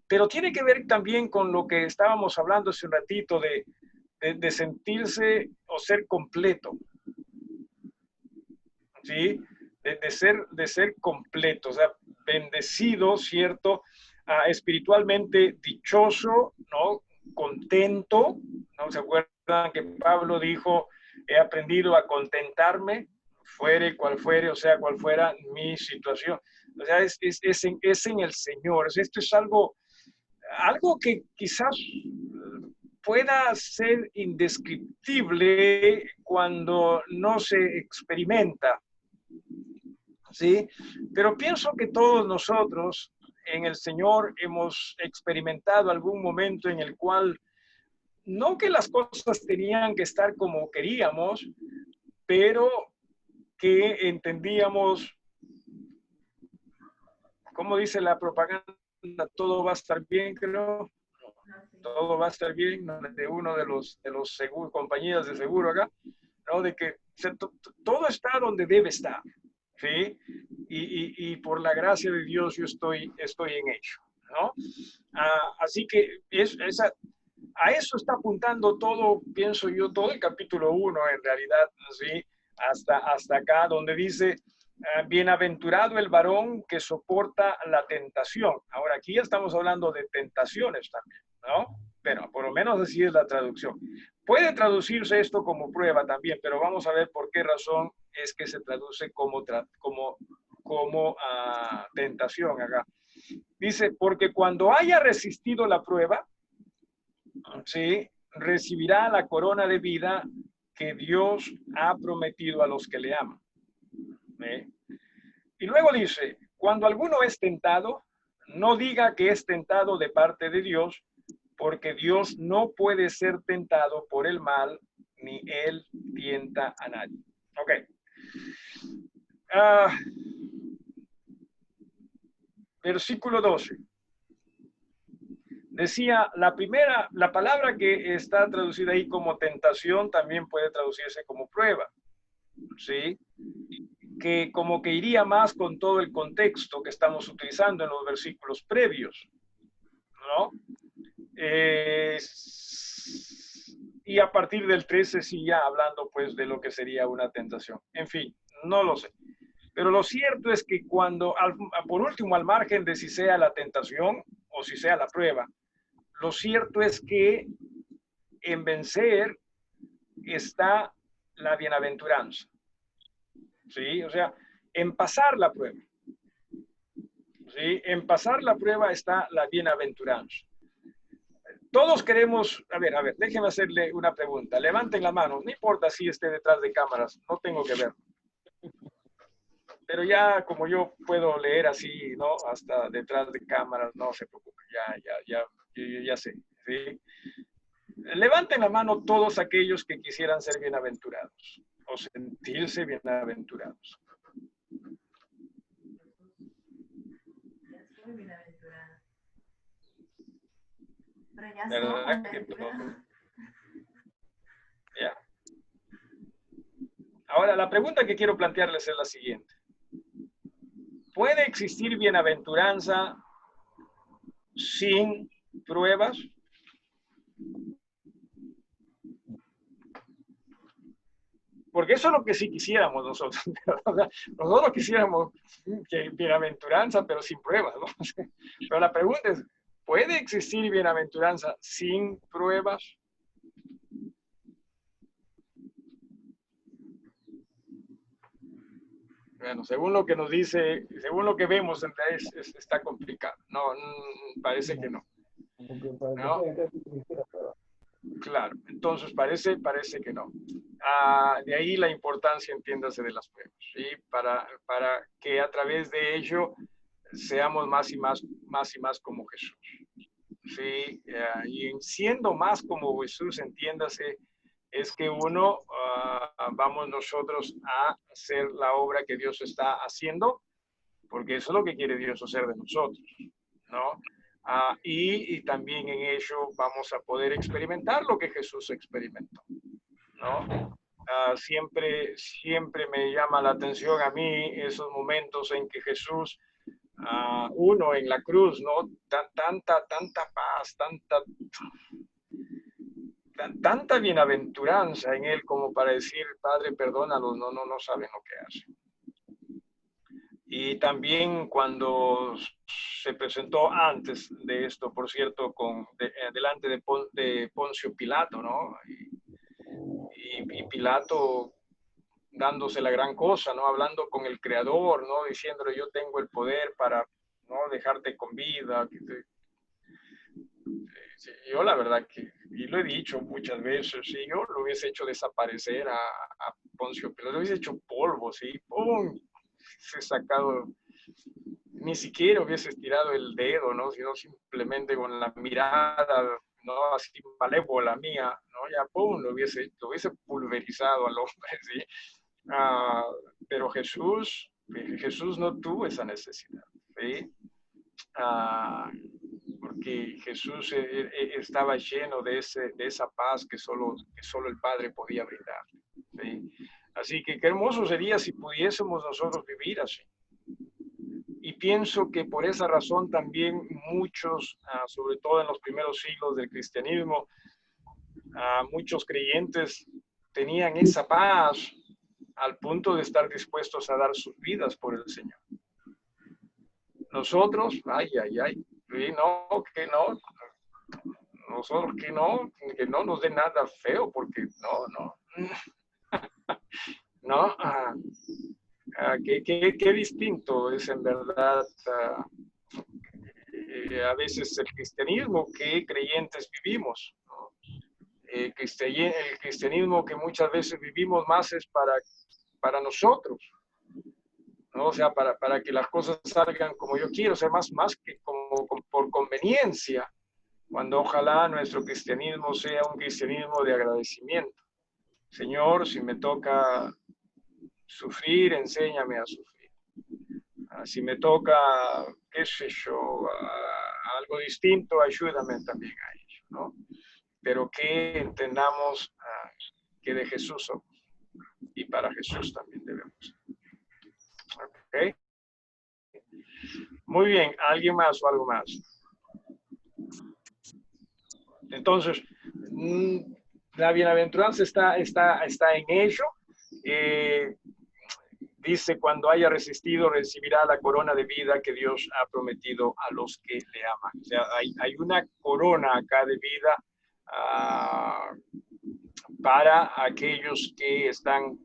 Pero tiene que ver también con lo que estábamos hablando hace un ratito de sentirse o ser completo. ¿Sí? De ser completo, o sea, bendecido, ¿cierto? Espiritualmente dichoso, ¿no? Contento, ¿no? ¿Se acuerdan que Pablo dijo, he aprendido a contentarme, fuere cual fuere, o sea, cual fuera mi situación? O sea, es en el Señor. Esto es algo que quizás pueda ser indescriptible cuando no se experimenta, ¿sí? Pero pienso que todos nosotros en el Señor hemos experimentado algún momento en el cual no que las cosas tenían que estar como queríamos, pero que entendíamos, como dice la propaganda, todo va a estar bien, creo. Todo va a estar bien, ¿no? De uno de los compañías de seguro acá, ¿no? De que todo está donde debe estar, ¿sí? Y por la gracia de Dios yo estoy en ello, ¿no? Así que a eso está apuntando todo, pienso yo, todo el capítulo 1 en realidad, ¿sí? Hasta acá, donde dice, bienaventurado el varón que soporta la tentación. Ahora, aquí ya estamos hablando de tentaciones también, ¿no? Pero por lo menos así es la traducción. Puede traducirse esto como prueba también, pero vamos a ver por qué razón es que se traduce como tentación acá. Dice, porque cuando haya resistido la prueba, ¿sí? Recibirá la corona de vida que Dios ha prometido a los que le aman. ¿Sí? Y luego dice, cuando alguno es tentado, no diga que es tentado de parte de Dios, porque Dios no puede ser tentado por el mal, ni él tienta a nadie. Ok. Versículo 12. Decía, la palabra que está traducida ahí como tentación también puede traducirse como prueba, ¿sí? Que como que iría más con todo el contexto que estamos utilizando en los versículos previos, ¿no? Y a partir del 13 sí ya hablando pues de lo que sería una tentación. En fin, no lo sé. Pero lo cierto es que cuando, por último, al margen de si sea la tentación o si sea la prueba, lo cierto es que en vencer está la bienaventuranza. ¿Sí? O sea, en pasar la prueba. ¿Sí? En pasar la prueba está la bienaventuranza. Todos queremos, a ver, déjenme hacerle una pregunta. Levanten la mano, no importa si esté detrás de cámaras, no tengo que ver. pero ya como yo puedo leer así, ¿no? Hasta detrás de cámaras, no se preocupe, yo ya sé, ¿sí? Levanten la mano todos aquellos que quisieran ser bienaventurados o sentirse bienaventurados. Soy bienaventurada. Pero ya ¿Verdad somos que bienaventurados. Ya. Ahora, la pregunta que quiero plantearles es la siguiente. ¿Puede existir bienaventuranza sin pruebas? Porque eso es lo que sí quisiéramos nosotros. Nosotros quisiéramos que bienaventuranza, pero sin pruebas, ¿no? Pero la pregunta es, ¿puede existir bienaventuranza sin pruebas? Bueno, según lo que nos dice, según lo que vemos, está complicado. No, parece que no. ¿No? Claro, entonces parece que no. De ahí la importancia, entiéndase, de las pruebas, ¿sí? Para que a través de ello seamos más y más como Jesús. ¿Sí? Y siendo más como Jesús, entiéndase, es que vamos nosotros a hacer la obra que Dios está haciendo, porque eso es lo que quiere Dios hacer de nosotros, ¿no? Y también en ello vamos a poder experimentar lo que Jesús experimentó, ¿no? Siempre me llama la atención a mí esos momentos en que Jesús, uno en la cruz, ¿no? Tanta paz, tanta bienaventuranza en él como para decir, Padre, perdónalos, no saben lo que hacen. Y también cuando se presentó antes de esto, por cierto, delante de Poncio Pilato, ¿no? Y Pilato dándose la gran cosa, ¿no? Hablando con el Creador, ¿no? Diciéndole, yo tengo el poder para, ¿no? Dejarte con vida. Sí, yo la verdad que, y lo he dicho muchas veces, sí, yo lo hubiese hecho desaparecer a Poncio Pilato, lo hubiese hecho polvo, ¿sí? ¡Pum! Se ha sacado, ni siquiera hubiese estirado el dedo, ¿no? Sino simplemente con la mirada, ¿no? Así malévola mía, ¿no? Ya, ¡pum! Lo hubiese pulverizado al hombre, ¿sí? Pero Jesús no tuvo esa necesidad, ¿sí? Porque Jesús estaba lleno de esa paz que solo el Padre podía brindar, ¿sí? Así que qué hermoso sería si pudiésemos nosotros vivir así. Y pienso que por esa razón también muchos, sobre todo en los primeros siglos del cristianismo, muchos creyentes tenían esa paz al punto de estar dispuestos a dar sus vidas por el Señor. Nosotros, ay, no, que no, nosotros que no nos dé nada feo, porque no, no, qué distinto es en verdad a veces el cristianismo que creyentes vivimos, ¿no? El cristianismo que muchas veces vivimos más es para nosotros, ¿no? O sea, para que las cosas salgan como yo quiero, o sea, más que como por conveniencia, cuando ojalá nuestro cristianismo sea un cristianismo de agradecimiento. Señor, si me toca sufrir, enséñame a sufrir. Si me toca, qué sé yo, algo distinto, ayúdame también a ello, ¿no? Pero que entendamos que de Jesús somos y para Jesús también debemos ser. ¿Ok? Muy bien, ¿alguien más o algo más? Entonces, la bienaventuranza está en ello. Dice, cuando haya resistido, recibirá la corona de vida que Dios ha prometido a los que le aman. O sea, hay una corona acá de vida para aquellos que están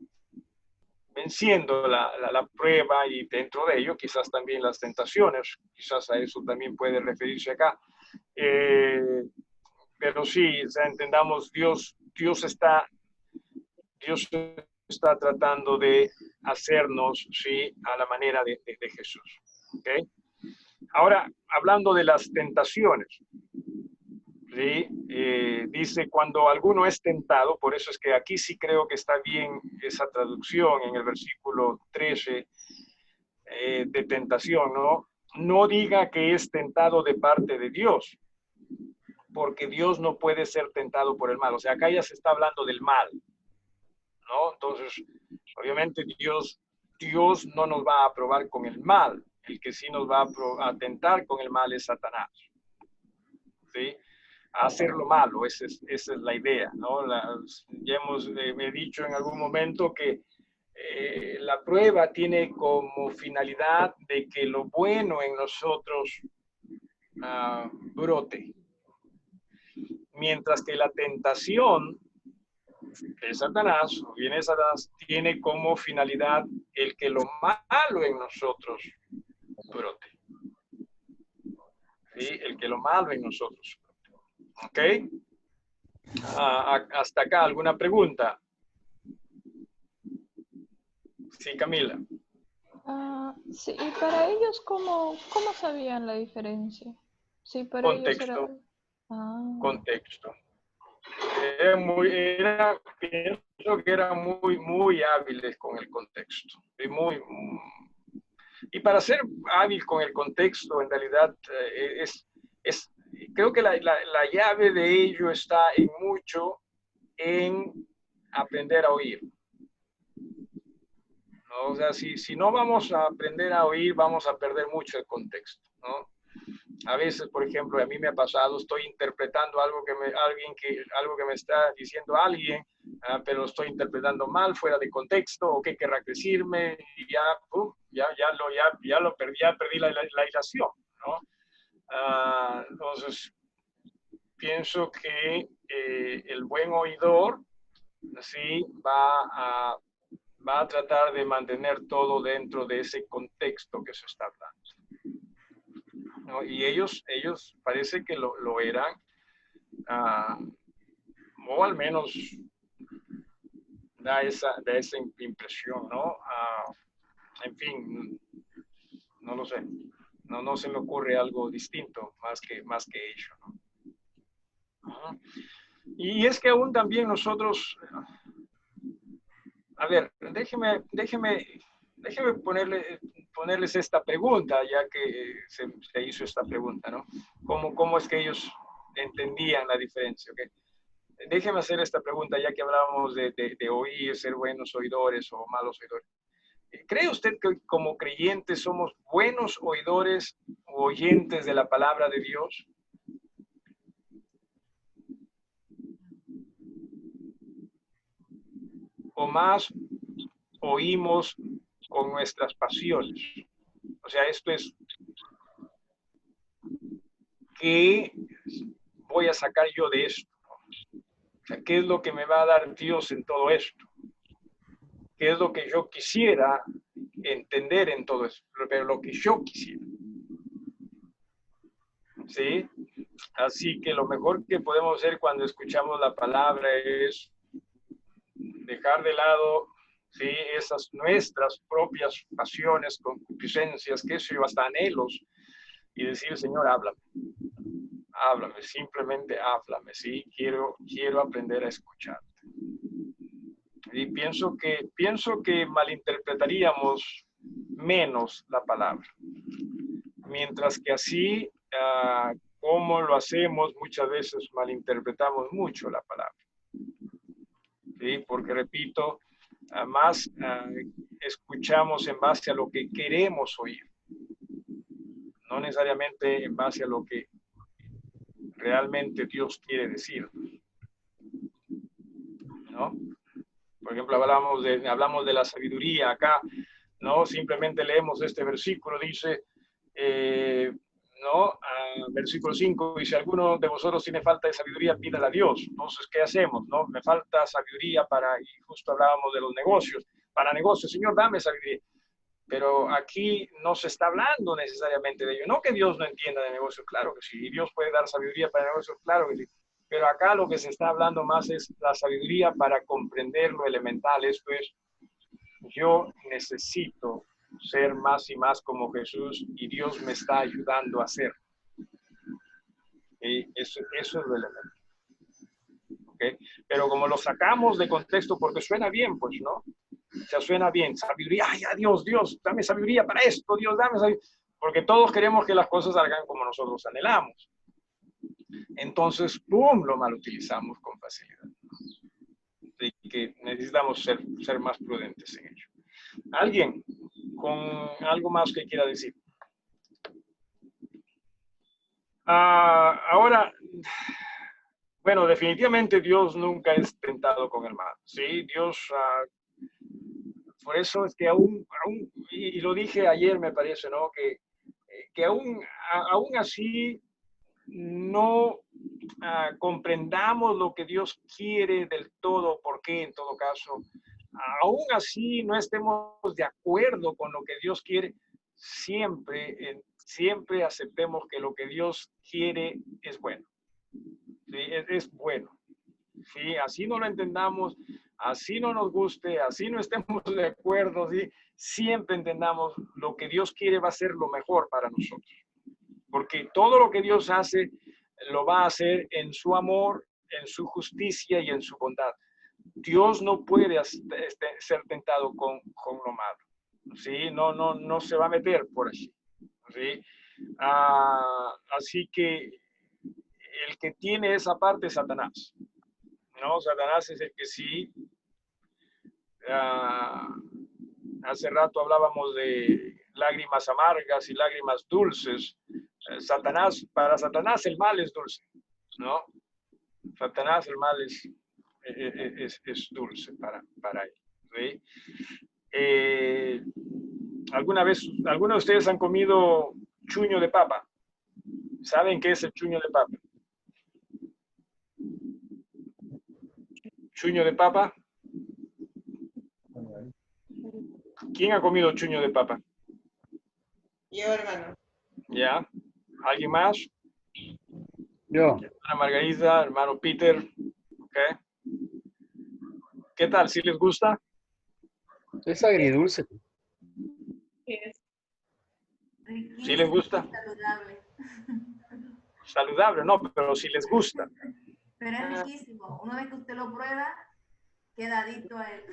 venciendo la prueba y dentro de ello quizás también las tentaciones. Quizás a eso también puede referirse acá. Pero sí, o sea, entendamos, Dios está tratando de hacernos, ¿sí?, a la manera de Jesús. ¿Okay? Ahora, hablando de las tentaciones, ¿sí? Dice, cuando alguno es tentado, por eso es que aquí sí creo que está bien esa traducción en el versículo 13 de tentación, ¿no? No diga que es tentado de parte de Dios, porque Dios no puede ser tentado por el mal. O sea, acá ya se está hablando del mal, ¿no? Entonces, obviamente Dios no nos va a probar con el mal. El que sí nos va a tentar con el mal es Satanás, ¿sí? A hacer lo malo, esa es la idea, ¿no? Ya he dicho en algún momento que la prueba tiene como finalidad de que lo bueno en nosotros brote, mientras que la tentación de Satanás, o viene Satanás, tiene como finalidad el que lo malo en nosotros brote. ¿Sí? El que lo malo en nosotros brote. ¿Ok? Hasta acá, ¿alguna pregunta? Sí, Camila. Sí, y para ellos, ¿cómo sabían la diferencia? Sí, para ellos era... Contexto. Pienso que eran muy hábiles con el contexto. Y para ser hábil con el contexto, en realidad, creo que la llave de ello está mucho en aprender a oír. ¿No? O sea, si no vamos a aprender a oír, vamos a perder mucho el contexto, ¿no? A veces, por ejemplo, a mí me ha pasado, estoy interpretando algo que me está diciendo alguien, pero estoy interpretando mal, fuera de contexto, o qué querrá decirme, y ya perdí la hilación, ¿no? Entonces, pienso que el buen oidor, sí, va a tratar de mantener todo dentro de ese contexto que se está hablando, ¿no? Y ellos parece que lo eran, o al menos da esa impresión, ¿no? En fin, no lo sé, no se me ocurre algo distinto más que ello, ¿no? Y es que aún también nosotros, a ver, déjeme ponerles esta pregunta, ya que se hizo esta pregunta, ¿no? ¿Cómo es que ellos entendían la diferencia? ¿Okay? Déjeme hacer esta pregunta, ya que hablábamos de oír, ser buenos oidores o malos oidores. ¿Cree usted que como creyentes somos buenos oidores o oyentes de la palabra de Dios? ¿O más oímos con nuestras pasiones? O sea, esto es, ¿qué voy a sacar yo de esto? O sea, ¿qué es lo que me va a dar Dios en todo esto? ¿Qué es lo que yo quisiera entender en todo esto? Pero lo que yo quisiera. ¿Sí? Así que lo mejor que podemos hacer cuando escuchamos la palabra es dejar de lado, ¿sí?, esas nuestras propias pasiones, concupiscencias, qué sé yo, hasta anhelos, y decir, Señor, háblame, simplemente háblame, ¿sí? Quiero aprender a escucharte. Y pienso que malinterpretaríamos menos la palabra. Mientras que así, como lo hacemos, muchas veces malinterpretamos mucho la palabra. ¿Sí? Porque, repito, más escuchamos en base a lo que queremos oír, no necesariamente en base a lo que realmente Dios quiere decir, ¿no? Por ejemplo, hablamos de la sabiduría acá, ¿no? Simplemente leemos este versículo, dice, ¿no? Versículo 5, dice, alguno de vosotros tiene falta de sabiduría, pídala a Dios. Entonces, ¿qué hacemos? ¿No? Me falta sabiduría y justo hablábamos de los negocios, para negocios, Señor, dame sabiduría. Pero aquí no se está hablando necesariamente de ello. No que Dios no entienda de negocios, claro que sí. Dios puede dar sabiduría para negocios, claro que sí. Pero acá lo que se está hablando más es la sabiduría para comprender lo elemental. Esto es, yo necesito ser más y más como Jesús y Dios me está ayudando a ser. Eso es lo elemental. ¿Okay? Pero como lo sacamos de contexto porque suena bien, pues, ¿no? O sea, suena bien, sabiduría, ay, Dios, dame sabiduría para esto, Dios, dame sabiduría. Porque todos queremos que las cosas salgan como nosotros anhelamos. Entonces, ¡pum!, lo mal utilizamos con facilidad. Y que necesitamos ser más prudentes en ello. ¿Alguien con algo más que quiera decir? Ahora, bueno, definitivamente Dios nunca es tentado con el mal. Sí, Dios, por eso es que aún, y lo dije ayer, me parece, ¿no? Que aún así no comprendamos lo que Dios quiere del todo, por qué en todo caso, aún así no estemos de acuerdo con lo que Dios quiere, siempre aceptemos que lo que Dios quiere es bueno. ¿Sí? Es bueno. ¿Sí? Así no lo entendamos, así no nos guste, así no estemos de acuerdo, ¿sí? Siempre entendamos lo que Dios quiere va a ser lo mejor para nosotros. Porque todo lo que Dios hace, lo va a hacer en su amor, en su justicia y en su bondad. Dios no puede ser tentado con lo malo. ¿Sí? No se va a meter por allí. ¿Sí? Así que el que tiene esa parte es Satanás. ¿No? Satanás es el que sí. Hace rato hablábamos de lágrimas amargas y lágrimas dulces. Para Satanás el mal es dulce, ¿no? Satanás el mal es dulce para él. ¿Sí? ¿Algunos de ustedes han comido chuño de papa? ¿Saben qué es el chuño de papa? ¿Chuño de papa? ¿Quién ha comido chuño de papa? Yo, hermano. ¿Ya? ¿Alguien más? Yo. Hermana Margarita, hermano Peter. ¿Okay? ¿Qué tal? ¿Sí les gusta? Es agridulce. ¿Sí les gusta? Saludable. Saludable, no, pero si les gusta. Pero es riquísimo. Una vez que usted lo prueba, queda adicto a él.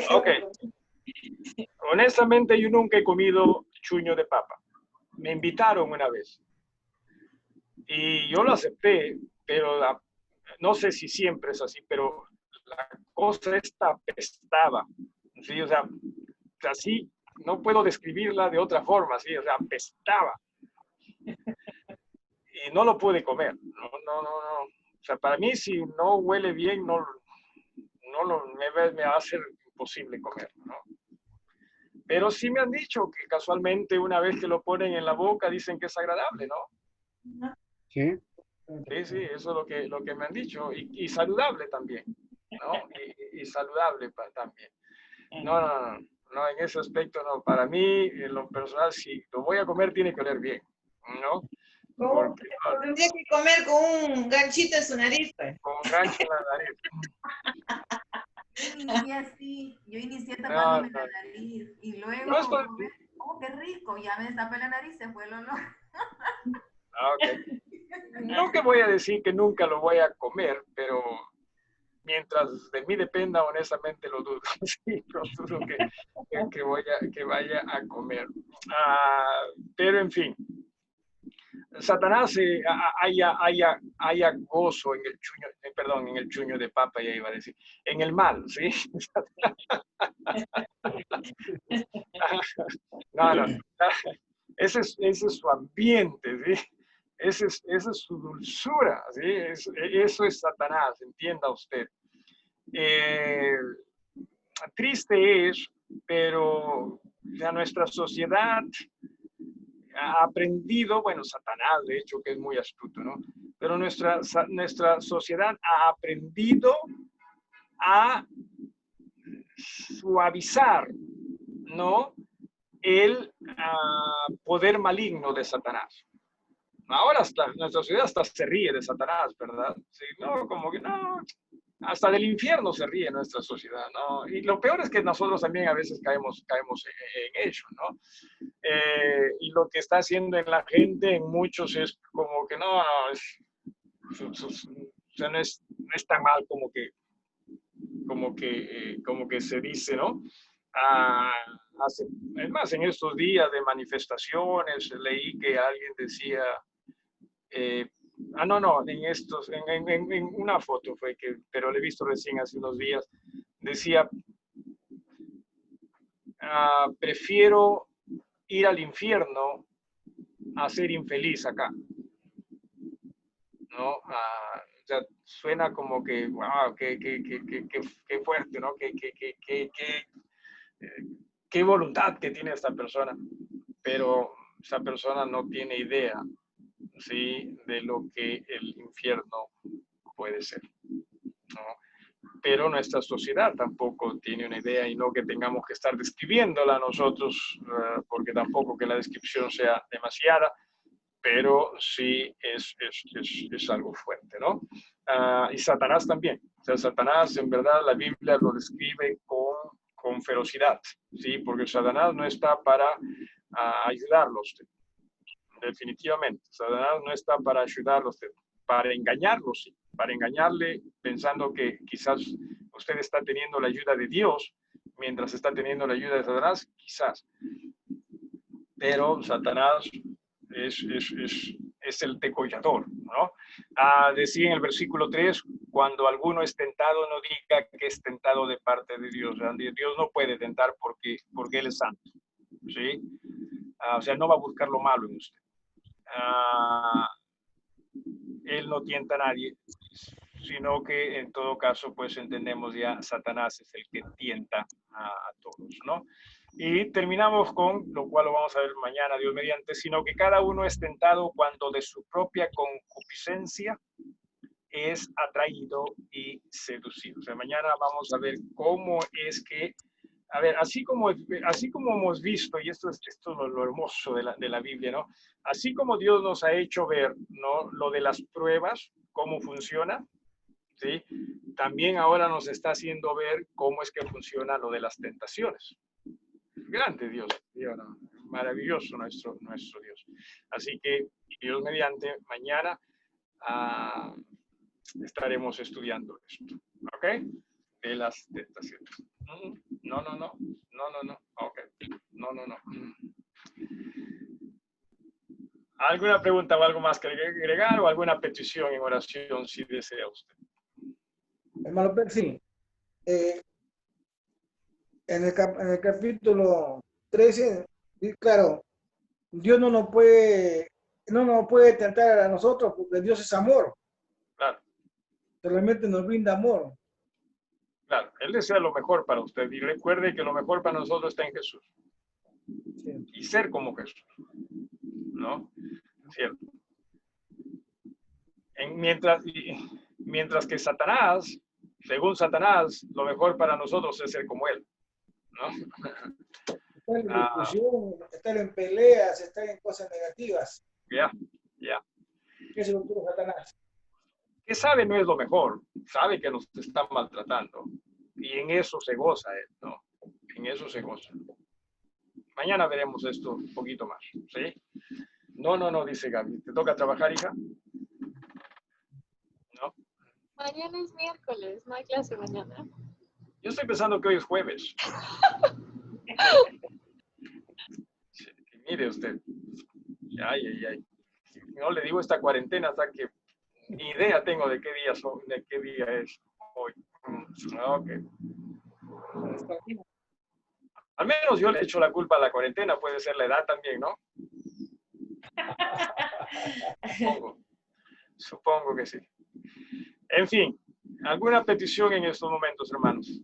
Ok. Honestamente, yo nunca he comido chuño de papa. Me invitaron una vez. Y yo lo acepté, pero no sé si siempre es así, pero la cosa esta apestaba. ¿Sí? O sea, así no puedo describirla de otra forma, ¿sí? O sea, apestaba. Y no lo pude comer. No. O sea, para mí, si no huele bien, me va a ser imposible comerlo, ¿no? Pero sí me han dicho que casualmente una vez que lo ponen en la boca dicen que es agradable, ¿no? Sí. Sí, eso es lo que me han dicho. Y saludable también, ¿no? Y saludable también. No, en ese aspecto no. Para mí, en lo personal, si lo voy a comer, tiene que oler bien, ¿no? Tendría que comer con un ganchito en su nariz, pues. Con un gancho en la nariz. Yo inicié tapándome la nariz y luego, qué rico, ya me destapé la nariz, se fue el olor. Okay. No que voy a decir que nunca lo voy a comer, pero mientras de mí dependa, honestamente lo dudo. Sí, lo dudo que vaya a comer. Pero en fin, Satanás haya gozo en el chuño, en el chuño de papa, ya iba a decir, en el mal, ¿sí? No. Ese es su ambiente, ¿sí? Esa es su dulzura, ¿sí? Eso es Satanás, entienda usted. Triste es, pero nuestra sociedad ha aprendido, bueno, Satanás de hecho que es muy astuto, ¿no? Pero nuestra sociedad ha aprendido a suavizar, ¿no? El poder maligno de Satanás. Ahora hasta nuestra sociedad hasta se ríe de Satanás, ¿verdad? Sí, no, como que no, hasta del infierno se ríe nuestra sociedad, ¿no? Y lo peor es que nosotros también a veces caemos en ello, ¿no? Y lo que está haciendo en la gente, en muchos, es como que no, o sea, no es tan mal como que se dice, ¿no? Ah, es más, en estos días de manifestaciones leí que alguien decía, no, en una foto fue que, pero lo he visto recién hace unos días, decía, prefiero ir al infierno a ser infeliz acá, ¿no? O sea, suena como que, wow, qué fuerte, ¿no? Qué voluntad que tiene esta persona, pero esa persona no tiene idea, ¿sí?, de lo que el infierno puede ser, ¿no? Pero nuestra sociedad tampoco tiene una idea, y no que tengamos que estar describiéndola nosotros, porque tampoco que la descripción sea demasiada, pero sí es algo fuerte, ¿no? Y Satanás también. O sea, Satanás, en verdad, la Biblia lo describe con ferocidad, ¿sí? Porque Satanás no está para ayudarlo a usted, definitivamente. Satanás no está para ayudarlo a usted, para engañarlo, sí, para engañarle pensando que quizás usted está teniendo la ayuda de Dios mientras está teniendo la ayuda de Satanás, quizás. Pero Satanás es el decollador, ¿no? Decía en el versículo 3, cuando alguno es tentado, no diga que es tentado de parte de Dios. Dios no puede tentar porque Él es santo, ¿sí? O sea, no va a buscar lo malo en usted. Él no tienta a nadie, sino que en todo caso, pues entendemos ya, Satanás es el que tienta a todos, ¿no? Y terminamos con, lo cual lo vamos a ver mañana, Dios mediante, sino que cada uno es tentado cuando de su propia concupiscencia es atraído y seducido. O sea, mañana vamos a ver cómo es que, a ver, así como hemos visto, y esto es lo hermoso de la Biblia, ¿no? Así como Dios nos ha hecho ver, ¿no?, lo de las pruebas, cómo funciona, ¿sí? También ahora nos está haciendo ver cómo es que funciona lo de las tentaciones. Grande Dios, ¿no? Maravilloso nuestro Dios. Así que, Dios mediante, mañana estaremos estudiando esto, ¿ok? De las tentaciones. No, ok, no. ¿Alguna pregunta o algo más que agregar, o alguna petición en oración si desea usted? Hermano Percy, en el capítulo 13, claro, Dios no nos puede tentar a nosotros porque Dios es amor. Claro. Realmente nos brinda amor. Claro, Él desea lo mejor para usted, y recuerde que lo mejor para nosotros está en Jesús. Sí. Y ser como Jesús, ¿no? ¿Cierto? Mientras que Satanás, según Satanás, lo mejor para nosotros es ser como Él, ¿no? Estar en discusión, estar en peleas, estar en cosas negativas. Ya. ¿Qué es lo que Satanás? Que sabe no es lo mejor, sabe que nos está maltratando, y en eso se goza Él, ¿no? En eso se goza. Mañana veremos esto un poquito más, ¿sí? No, dice Gaby. ¿Te toca trabajar, hija? ¿No? Mañana es miércoles, no hay clase mañana. Yo estoy pensando que hoy es jueves. Sí, mire usted. Ay. No le digo esta cuarentena hasta que ni idea tengo de qué día es hoy. Ok. Al menos yo le echo la culpa a la cuarentena, puede ser la edad también, ¿no? Supongo que sí. En fin, ¿alguna petición en estos momentos, hermanos?